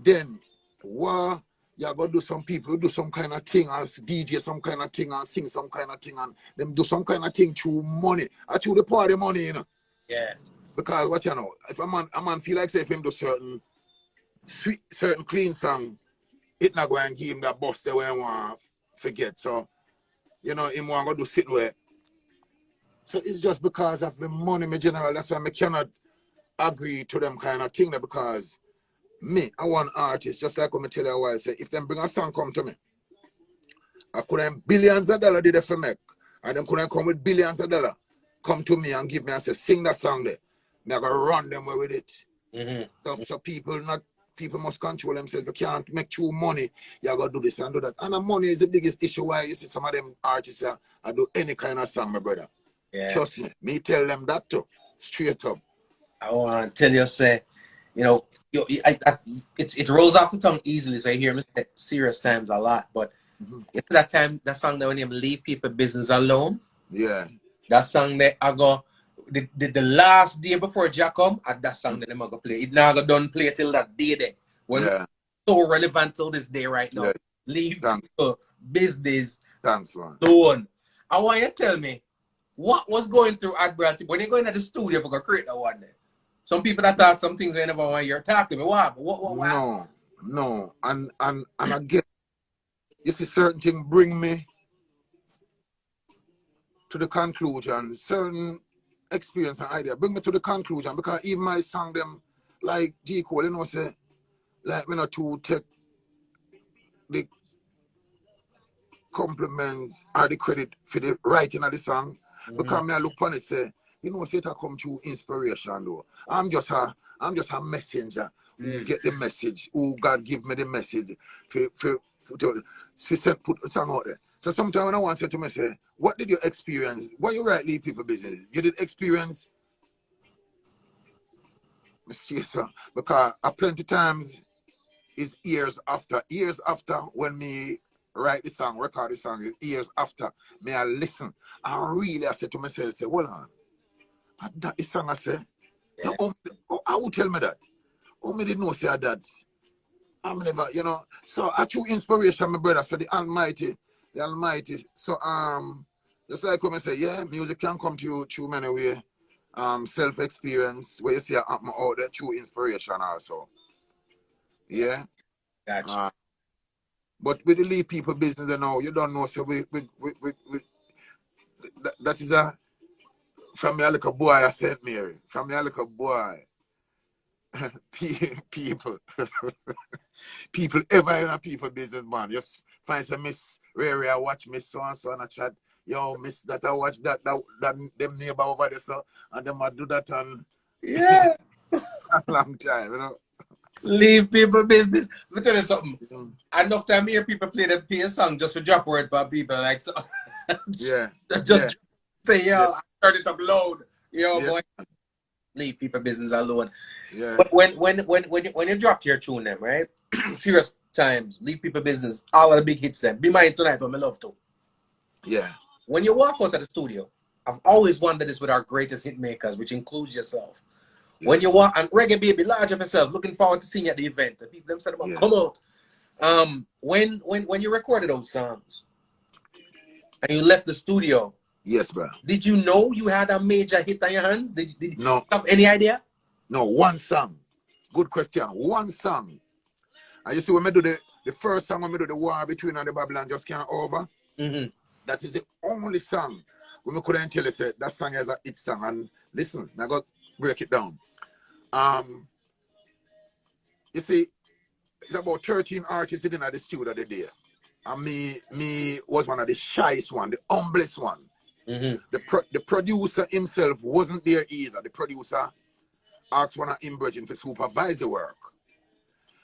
S2: then what you gotta do, some people do some kind of thing as DJ, some kind of thing and sing some kind of thing, and them do some kind of thing through money, or through the party money, you know.
S1: Yeah.
S2: Because what you know, if a man feel like say if him do certain sweet, certain clean song, it not going to give him that bust that way he want to forget. So, you know, him want to do sitting where. So it's just because of the money, my general. That's why I cannot agree to them kind of thing, because me, I want artists, just like I tell you a while, say, if them bring a song come to me, I could have billions of dollars did they for make, and them couldn't come with billions of dollars, come to me and give me and say, sing that song there. Me I gotta run them away with it.
S1: Mm-hmm.
S2: So people must control themselves. You can't make true money. You gotta do this and do that. And the money is the biggest issue why you see some of them artists I do any kind of song, my brother.
S1: Yeah.
S2: Trust me. Me tell them that too. Straight up.
S1: I want to tell you, say, you know, it rolls off the tongue easily, so I hear me say serious times a lot. But it's that time, that song that when him leave people business alone.
S2: Yeah.
S1: That song that I go the last day before Jack come, and that song that I'm gonna play. It now go done play till that day there. When it's so relevant till this day right now.
S2: Yeah.
S1: Leave people business
S2: Thanks, man.
S1: alone. I want you to tell me what was going through Admiral Tibet when you go into the studio for go create that one there. Some people that thought some things they never want to hear. Talk to me. What?
S2: No. And again, you see certain things bring me to the conclusion, certain experience and idea bring me to the conclusion, because even my song them like G. Cole, you know, say like me not to take the compliments or the credit for the writing of the song, because me I look upon it say, you know, say it come through inspiration though. I'm just a messenger who get the message, who God give me the message for put the song out there. So sometimes when I want to say to me, say, what did you experience? What you write leave people business? You did experience sir, because plenty times it's years after when me write the song, record the song, it's years after me I listen. I said to myself, say, hold on. That the song I say, I would tell me that. Oh, me didn't know say that. I'm never, you know. So I true inspiration, my brother. So the Almighty. So just like when I say, yeah, music can come to you through many ways. Self-experience, where you see I'm out there, true inspiration also. Yeah.
S1: Gotcha.
S2: But with the lead people business, you know, you don't know. So that is a from me a little boy, I St. Mary. From me a little boy. people, people ever in a people business, man. Just find some Miss Rary, I watch Miss so and so on a chat. Yo, Miss that I watch that them neighbor over there, so and them I do that and
S1: Yeah.
S2: a long time, you know.
S1: Leave people business. Let me tell you something.
S2: Mm.
S1: Enough time here people play a song just for drop word for people like so.
S2: Yeah.
S1: Just say, yo,
S2: Yeah.
S1: I turn it up loud. Yo,
S2: Yes.
S1: boy. Leave people business alone.
S2: Yeah.
S1: But when you drop your tune them, right? Serious times, leave people business, all of the big hits them. Be mine tonight, what I love to.
S2: Yeah.
S1: When you walk out of the studio, I've always wondered this with our greatest hit makers, which includes yourself.
S2: Yeah.
S1: When you walk and Reggae Baby, large up yourself, looking forward to seeing you at the event. The people them said about
S2: Yeah.
S1: come out. When you recorded those songs and you left the studio,
S2: Yes, bro.
S1: did you know you had a major hit on your hands? Did you
S2: No.
S1: have any idea?
S2: No, one song. Good question. One song. And you see when I do the first song when I do the war between and the Babylon just can't over.
S1: Mm-hmm.
S2: That is the only song when we couldn't tell you say that song is a hit song. And listen, I got break it down. You see, it's about 13 artists sitting at the studio the day. And me was one of the shyest one, the humblest one.
S1: Mm-hmm.
S2: The producer himself wasn't there either. The producer asked one of him brethren for supervise the work.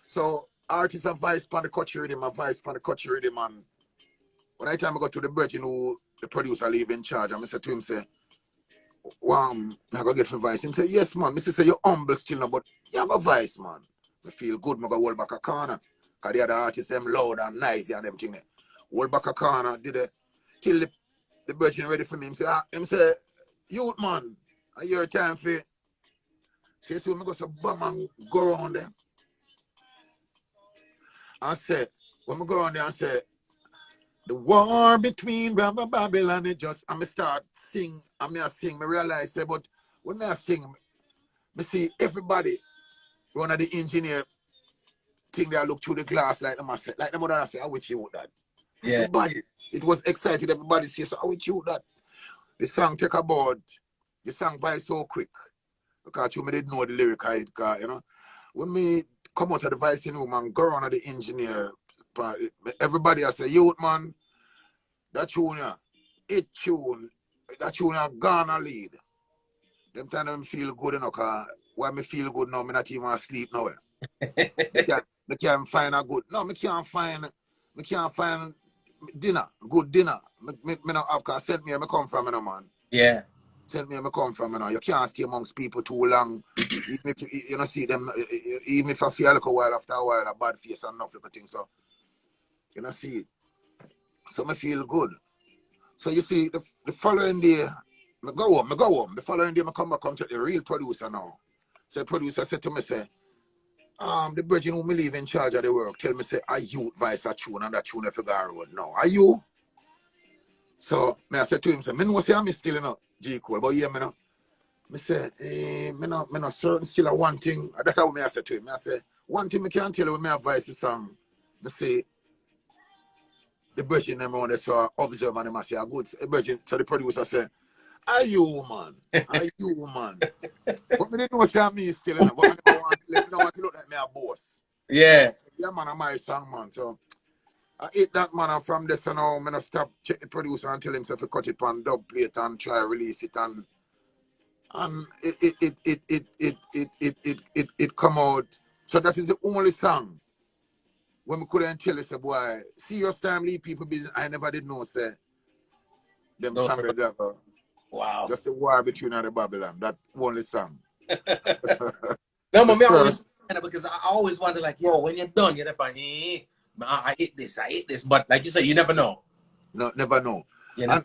S2: So artists advice on the country rhythm, advice on the country rhythm, and when I time I got to the brethren who the producer leave in charge, and I said to him, say, I go get for advice. He said, yes, man. Mr. say you're humble still now, but you have advice, man. I feel good, I go hold back a corner. Because the other artists them loud and nice and them thing. Hold back a corner, did it till the brethren ready for me. Him say, youth man, are your time for it? So I go to bam and go around there. I said, when I go around there, I said, the war between Rabba Babylon, it just, I start sing, I realize, say, but when I sing, I see everybody, one of the engineer, think they look through the glass like them, I say, like them other, I say, I wish you would that.
S1: Yeah.
S2: Everybody, it was excited, everybody says, so I wish you would that. The song take about, the song by so quick, because you didn't know the lyric, you know. When me come out of the vicing room and go on to the engineer, everybody I say, youth man, that tune, that tune gonna lead. Them time them feel good enough, cause why me feel good now, me not even asleep now. Me can't find a good, no, me can't find dinner, good dinner. Me not have, cause send me where me come from, you know, man.
S1: Yeah.
S2: Send me where me come from, you know. You can't stay amongst people too long. Even if you know see them, even if I feel like a while after a while, a bad face and enough little thing, so you know see it. So me feel good. So you see, the following day, I go home. The following day, I come back, come to the real producer now. So the producer said to me, say, the brethren who me leave in charge of the work, tell me, say, are you advise a tune and that tune if you go road now? Are you? So I said to him, say, me know say I'm still in a G Cole, but yeah, me know. Me say, me no certain still a one thing. That's how I said to him. I say, one thing I can tell you when me advise the song, I say, the brethren them on there so observe and them say a good brethren. So the producer said, are you man? Are you man? But me didn't know say me still in it, but I don't want to look like me a boss.
S1: Yeah.
S2: Yeah man, I'm my song man. So I hit that man and from this and now I'm gonna stop check the producer and tell him to cut it on dub plate and try release it and it come out. So that is the only song when we couldn't tell us, boy, serious time leave people busy. I never did know, say, them
S1: No.
S2: song that
S1: Wow.
S2: just a war between and the Babylon. That only song.
S1: No, but me
S2: first,
S1: always, because I always wonder, like, yo, when you're done, you're like, I hate this. But like you said, you never know.
S2: No, never know.
S1: You know?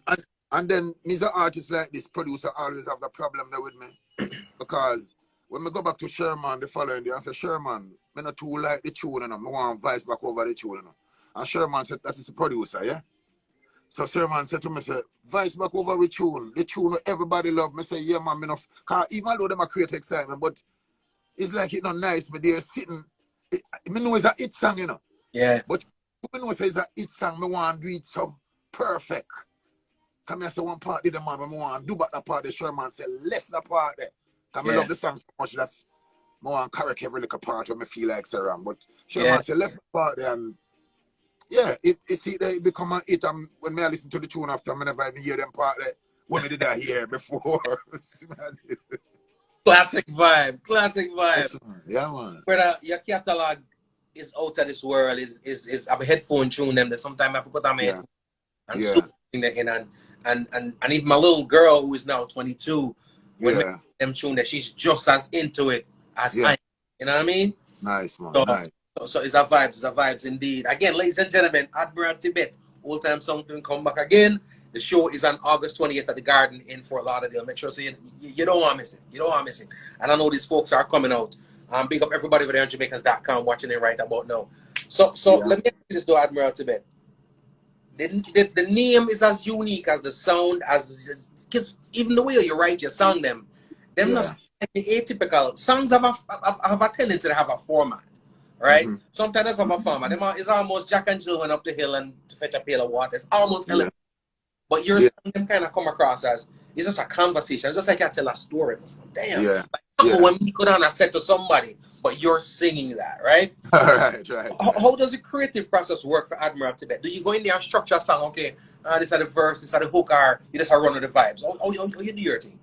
S2: And then me's an artist like this, producer always have the problem there with me. Because when we go back to Sherman the following day, I say, Sherman, I not too like the tune, and I want vice back over the tune. And Sherman said, that is the producer, yeah? So Sherman said to me, say, vice back over the tune everybody love. Me say, yeah, man, cause even though them a create excitement, but it's like it's not nice, but they're sitting, me know it's a hit song, you know?
S1: Yeah.
S2: But me know it's a hit song, me want to do it so perfect. Come here, say one part did the man, me want to do back that part, the Sherman said, left that part there. Because I love the song so much, that's I want to correct every little part when I feel like so wrong. But sure,
S1: Yeah.
S2: man, say left part there and yeah, it become a hit. And when I listen to the tune after, I never even hear them part that when me did I hear before.
S1: Classic vibe. Classic vibe.
S2: Yeah, man.
S1: Brother, your catalog is out of this world. Is a headphone tune them that sometimes I have to put on my headphone and
S2: Yeah.
S1: super in the in and even my little girl who is now 22, when
S2: Yeah.
S1: them tune that she's just as into it as
S2: Yeah.
S1: I am. You know what I mean?
S2: Nice, man.
S1: So,
S2: Nice.
S1: so it's a vibes indeed. Again, ladies and gentlemen, Admiral Tibet, Old Time Something come back again. The show is on August 20th at the Garden in Fort Lauderdale. Make sure so you don't want to miss it. You don't want to miss it. And I know these folks are coming out. Big up everybody over there on Jamaicans.com watching it right about now. So let me ask you this though, Admiral Tibet. The name is as unique as the sound, as because even the way you write your song, them not atypical. Songs have a tendency to have a format, right? Sometimes have a format. It's almost Jack and Jill went up the hill and to fetch a pail of water. It's almost elegant. But your song them kind of come across as it's just a conversation. It's just like I tell a story. Damn.
S2: Yeah.
S1: Like something when we go down and said to somebody, but you're singing that, right?
S2: Right.
S1: How does the creative process work for Admiral Tibet? Do you go in there and structure a song? Okay, this are the verse, this are the hook, or you just run with the vibes? How you do your thing?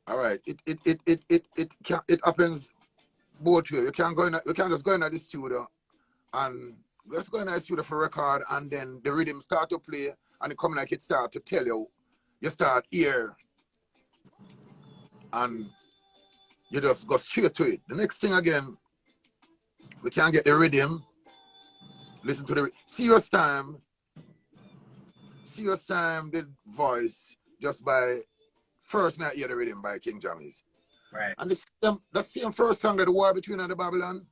S2: All right. It happens both ways. You can just go in at the studio and just go in the studio for record, and then the rhythm start to play, and it come like it start to tell you. You start here, and you just go straight to it. The next thing again, we can get the rhythm. Listen to the serious time. The voice just by first night hear the rhythm by King Jammies.
S1: Right.
S2: And the same first song that the War Between and the Babylon,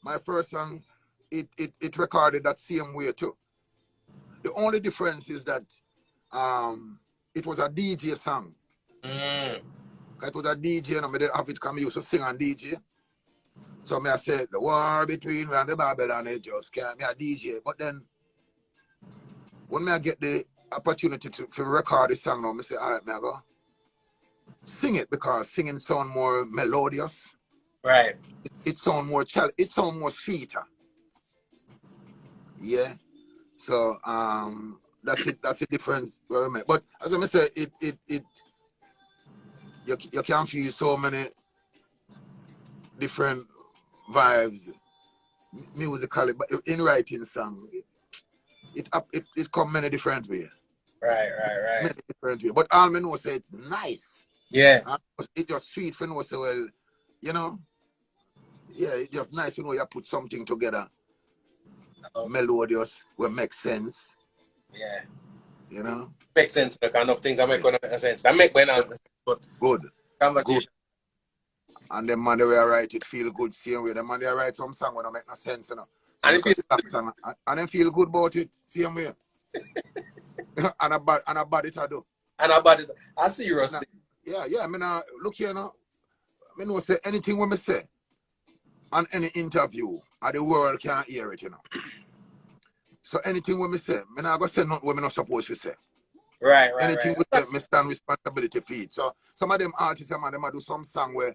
S2: my first song, it recorded that same way too. The only difference is that it was a DJ song. It was a DJ, and I didn't have it come used to sing on DJ. So I said the War Between and the Babylon, it just can't be a DJ. But then when I get the opportunity to record the song now, I say, all right, I go sing it, because singing sound more melodious.
S1: Right.
S2: It sound more it sound more sweeter. Yeah. So that's it. That's the difference. But as I say, you can feel so many different vibes musically, but in writing song, it come many different ways.
S1: Right.
S2: Many different ways. But all I know say it's nice.
S1: Yeah.
S2: It's just sweet for know say, well, you know, yeah, it's just nice to know you put something together. Melodious, will make sense.
S1: Yeah.
S2: You know?
S1: Makes sense. The kind of things that make sense. That make sense, but
S2: good.
S1: Conversation.
S2: Good. And the man the way I write it feel good same way. The man they write some song when I make no sense, you know. So
S1: And
S2: then feel good about it, same way. and a bad it I do.
S1: And about it, I see you, Rusty.
S2: Yeah, I mean, look here now. I know say anything when I say on any interview, and the world can't hear it, you know. So anything when I say, I'm not going to say nothing when I'm not supposed to say.
S1: Right.
S2: Anything with them, I stand responsibility for it. So some of them artists, them do some song where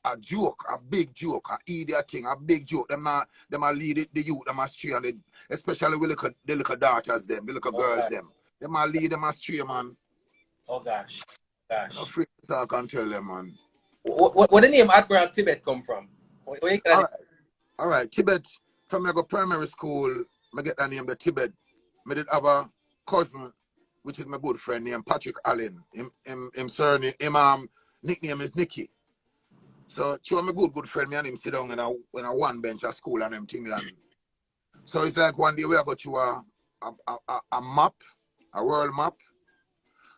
S2: a joke, a big joke, a idiot thing, a big joke. Them lead the youth, them astray, and especially with the little daughters, them, the little girls, them. Them lead them astray, man.
S1: Oh gosh.
S2: I'm afraid to talk and tell them, man.
S1: Where the name Admiral Tibet come from?
S2: All right. Tibet, from I go primary school, I get the name the Tibet. I did have a cousin, which is my good friend named Patrick Allen. Him surname, nickname is Nicky. So two of my good friend, me and him sit down in a one bench at school and everything. So it's like one day we go to a map, a world map.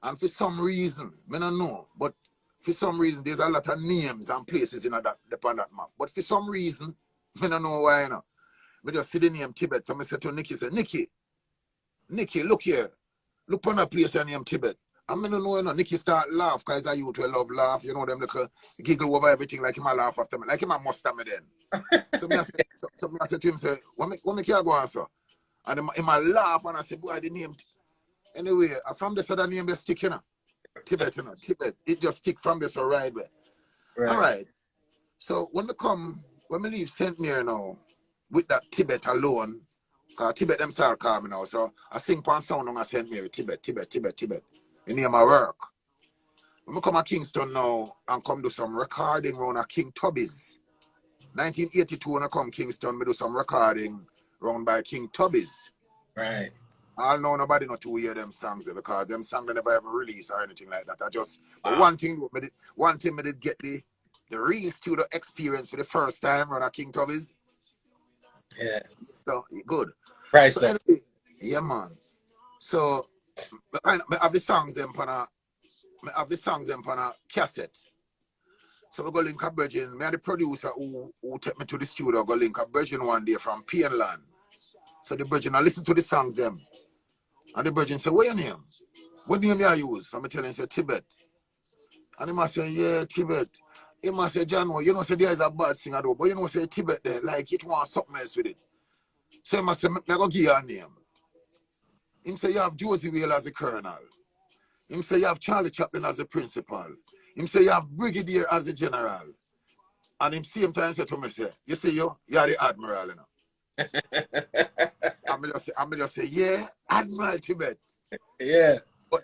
S2: And for some reason, I don't know, but for some reason, there's a lot of names and places in that map. But for some reason, I don't know why, you know. I just see the name Tibet. So I said to Nicky, Nicky, look here. Look on a place named Tibet. I don't know, you know, Nicky start laugh, because I youth will love laugh. You know, them little giggle over everything like him a laugh after me. Like him a muster me then. so I said to him, say, what make you go on, sir? And him a laugh, and I said, boy, the name. Anyway, from this other name, they stick, you know. Tibet, you know. Tibet. It just stick from this right way. All right. So when we leave St. Mary now, with that Tibet alone, Tibet them start coming now. So I sing one sound on St. Mary, Tibet. In near my work. When I come to Kingston now and come do some recording around a King Tubby's. 1982 when I come Kingston, me do some recording around by King Tubby's.
S1: Right.
S2: I know nobody not to hear them songs because them songs they never ever release or anything like that. But
S1: Wow.
S2: one thing me did get the real studio experience for the first time around a King Tubby's.
S1: Yeah.
S2: So good.
S1: Priceless.
S2: So anyway, yeah man. So I have the songs them on a cassette. So we go link a virgin. Me and the producer who take me to the studio go link a virgin one day from Pienland. So the virgin I listen to the songs them. And the virgin say, what your name? What name you use? So I tell him say Tibet. And he must say, yeah, Tibet. He must say, John, you know say there is a bad singer though, but you know say Tibet there, like it wants something else with it. So he must say, I go give you a name. Him say you have Josie Whale as a colonel. Him say you have Charlie Chaplin as a principal. Him say you have Brigadier as a general. And him same time say to me, say, you see you're the Admiral, you know. I'm just say, yeah, Admiral Tibet.
S1: Yeah.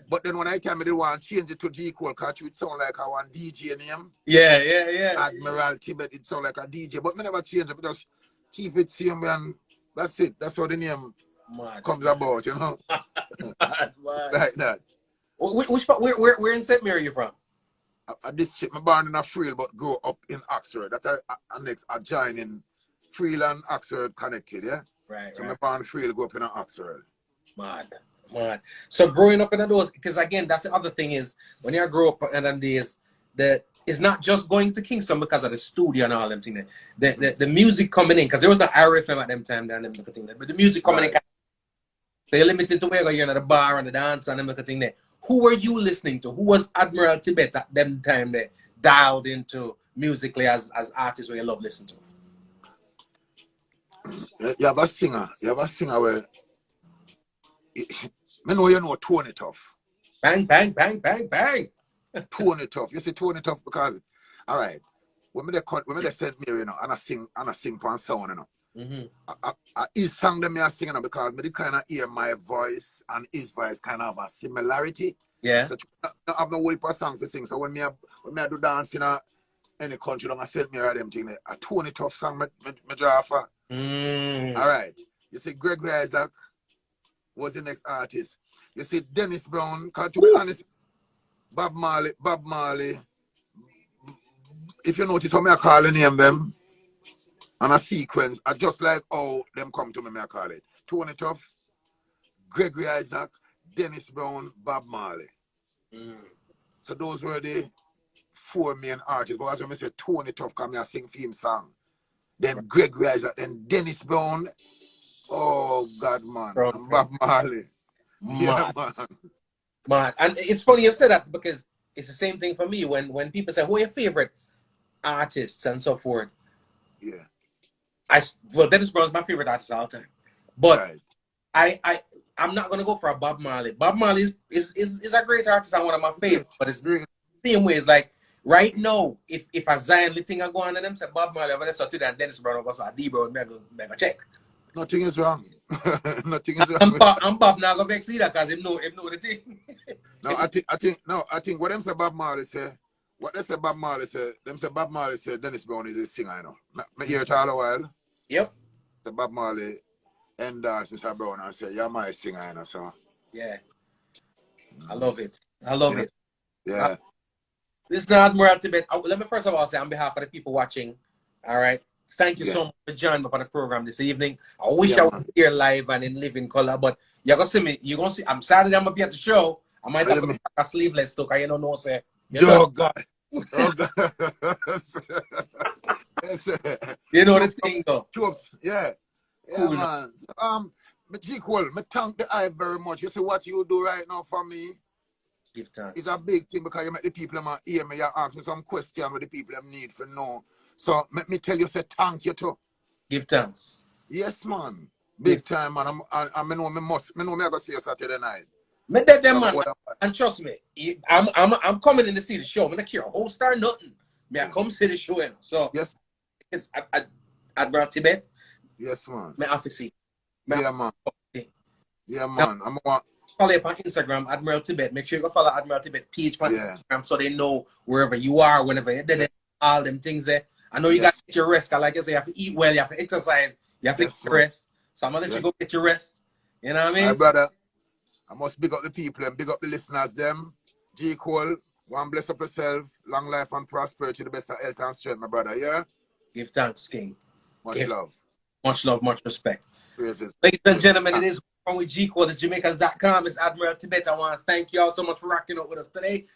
S2: But then when I tell me they want to change it to G Cole, because it would sound like I want DJ name.
S1: Yeah.
S2: Admiral Tibet, it sound like a DJ. But me never change it, just keep it same and that's it. That's how the name comes about, you know. Like that.
S1: Which part? Where in St. Mary are you from?
S2: This shit, I'm born in a Freel, but grew up in Oxford. That's I join in Freel and Oxford connected, yeah?
S1: Right.
S2: So I'm born in Freel, grew up in Oxford.
S1: Mad. So growing up in those, because again, that's the other thing is when you grow up in them days, it's not just going to Kingston because of the studio and all them things. The music coming in, because there was no RFM at them time, but the music coming in, so you're limited to where you're at the bar and the dance and them thing there. Who were you listening to? Who was Admiral Tibet at them time they dialed into musically as artists where you love listening to?
S2: You have a singer where I know you know Tony Tough.
S1: Bang.
S2: Tony Tough. You see Tony Tough because all right. When they send me, you know, and I sing one sound, you know. His song them I sing, you know, because me kind of hear my voice and his voice kind of have a similarity.
S1: Yeah.
S2: So I have no way for song to sing. So when I do dance in any country, I send me them thing. A Tony Tough song me draw for. All right. You see Gregory Isaac was the next artist. You see Dennis Brown, because to be honest, Bob Marley, if you notice how I call the name them, and a sequence, I just like how them come to me, I call it. Tony Tough, Gregory Isaac, Dennis Brown, Bob Marley. So those were the four main artists. But as when I say Tony Tough, come I sing theme song. Then Gregory Isaac, then Dennis Brown. Oh God, man. And Bob Marley. Yeah,
S1: man. And it's funny you say that because it's the same thing for me when people say, who are your favorite artists and so forth?
S2: Yeah.
S1: Dennis Brown's my favorite artist of all time. But I'm not gonna go for a Bob Marley. Bob Marley is a great artist and one of my favorites. But it's the same way. It's like right now, if a Zion thing are going on and them say Bob Marley over there, so to that Dennis Brown over so a D Brown mega check.
S2: Nothing is wrong. Nothing is wrong.
S1: I'm Bob now go vex either because him know the thing.
S2: I think what them say Bob Marley say. What they say Bob Marley say, Bob Marley say Dennis Brown is a singer, you know. I hear it all a while.
S1: Yep.
S2: The Bob Marley endorsed Mr. Brown and say, you're my singer, you know, so.
S1: Yeah. I love it.
S2: Yeah.
S1: This is Admiral Tibet. Let me first of all say on behalf of the people watching, all right, thank you so much for joining me for the program this evening. I wish I was here live and in living color, but you're going to see me. You're going to see. I'm Saturday, I'm going to be at the show. I might have to pack a sleeveless look. I don't know, say.
S2: Oh God. Oh God.
S1: You know the thing though.
S2: Troops. Yeah. Cool. Man. G Cole, me thank the eye very much. You see what you do right now for me?
S1: Give thanks.
S2: It's a big thing because you make the people hear me, you ask me some question what the people need for know. So let me tell you, say thank you too.
S1: Give thanks.
S2: Yes, man. Big time, man. I know me I go see you Saturday night.
S1: Me dead them, man. And trust me, I'm coming in to see the show. I'm not care a whole star nothing. Me I come see the show, you know. So
S2: Yes.
S1: it's Admiral Tibet.
S2: Yes, man.
S1: Me have to see.
S2: Yeah, man. Yeah,
S1: Now,
S2: man. I'm want.
S1: follow up on Instagram, Admiral Tibet. Make sure you go follow Admiral Tibet page on
S2: Yeah.
S1: Instagram so they know wherever you are, whenever you're there, all them things there. I know you got
S2: Yes.
S1: to get your rest, 'cause like I say, you have to eat well, you have to exercise, you have to
S2: Yes,
S1: get your
S2: sir.
S1: rest. So I'm gonna let you
S2: Yes.
S1: go get your rest. You know what I
S2: My
S1: mean?
S2: brother, I must big up the people and big up the listeners, them. G. Cole, one bless up yourself. Long life and prosperity, the best of health and strength, my brother. Yeah?
S1: Give thanks, King.
S2: Much
S1: Give
S2: love.
S1: much love, much respect.
S2: Praises.
S1: Ladies and
S2: Praises.
S1: gentlemen, it is wrong with G Code. It's Jamaicans.com. It's Admiral Tibet. I want to thank you all so much for rocking out with us today.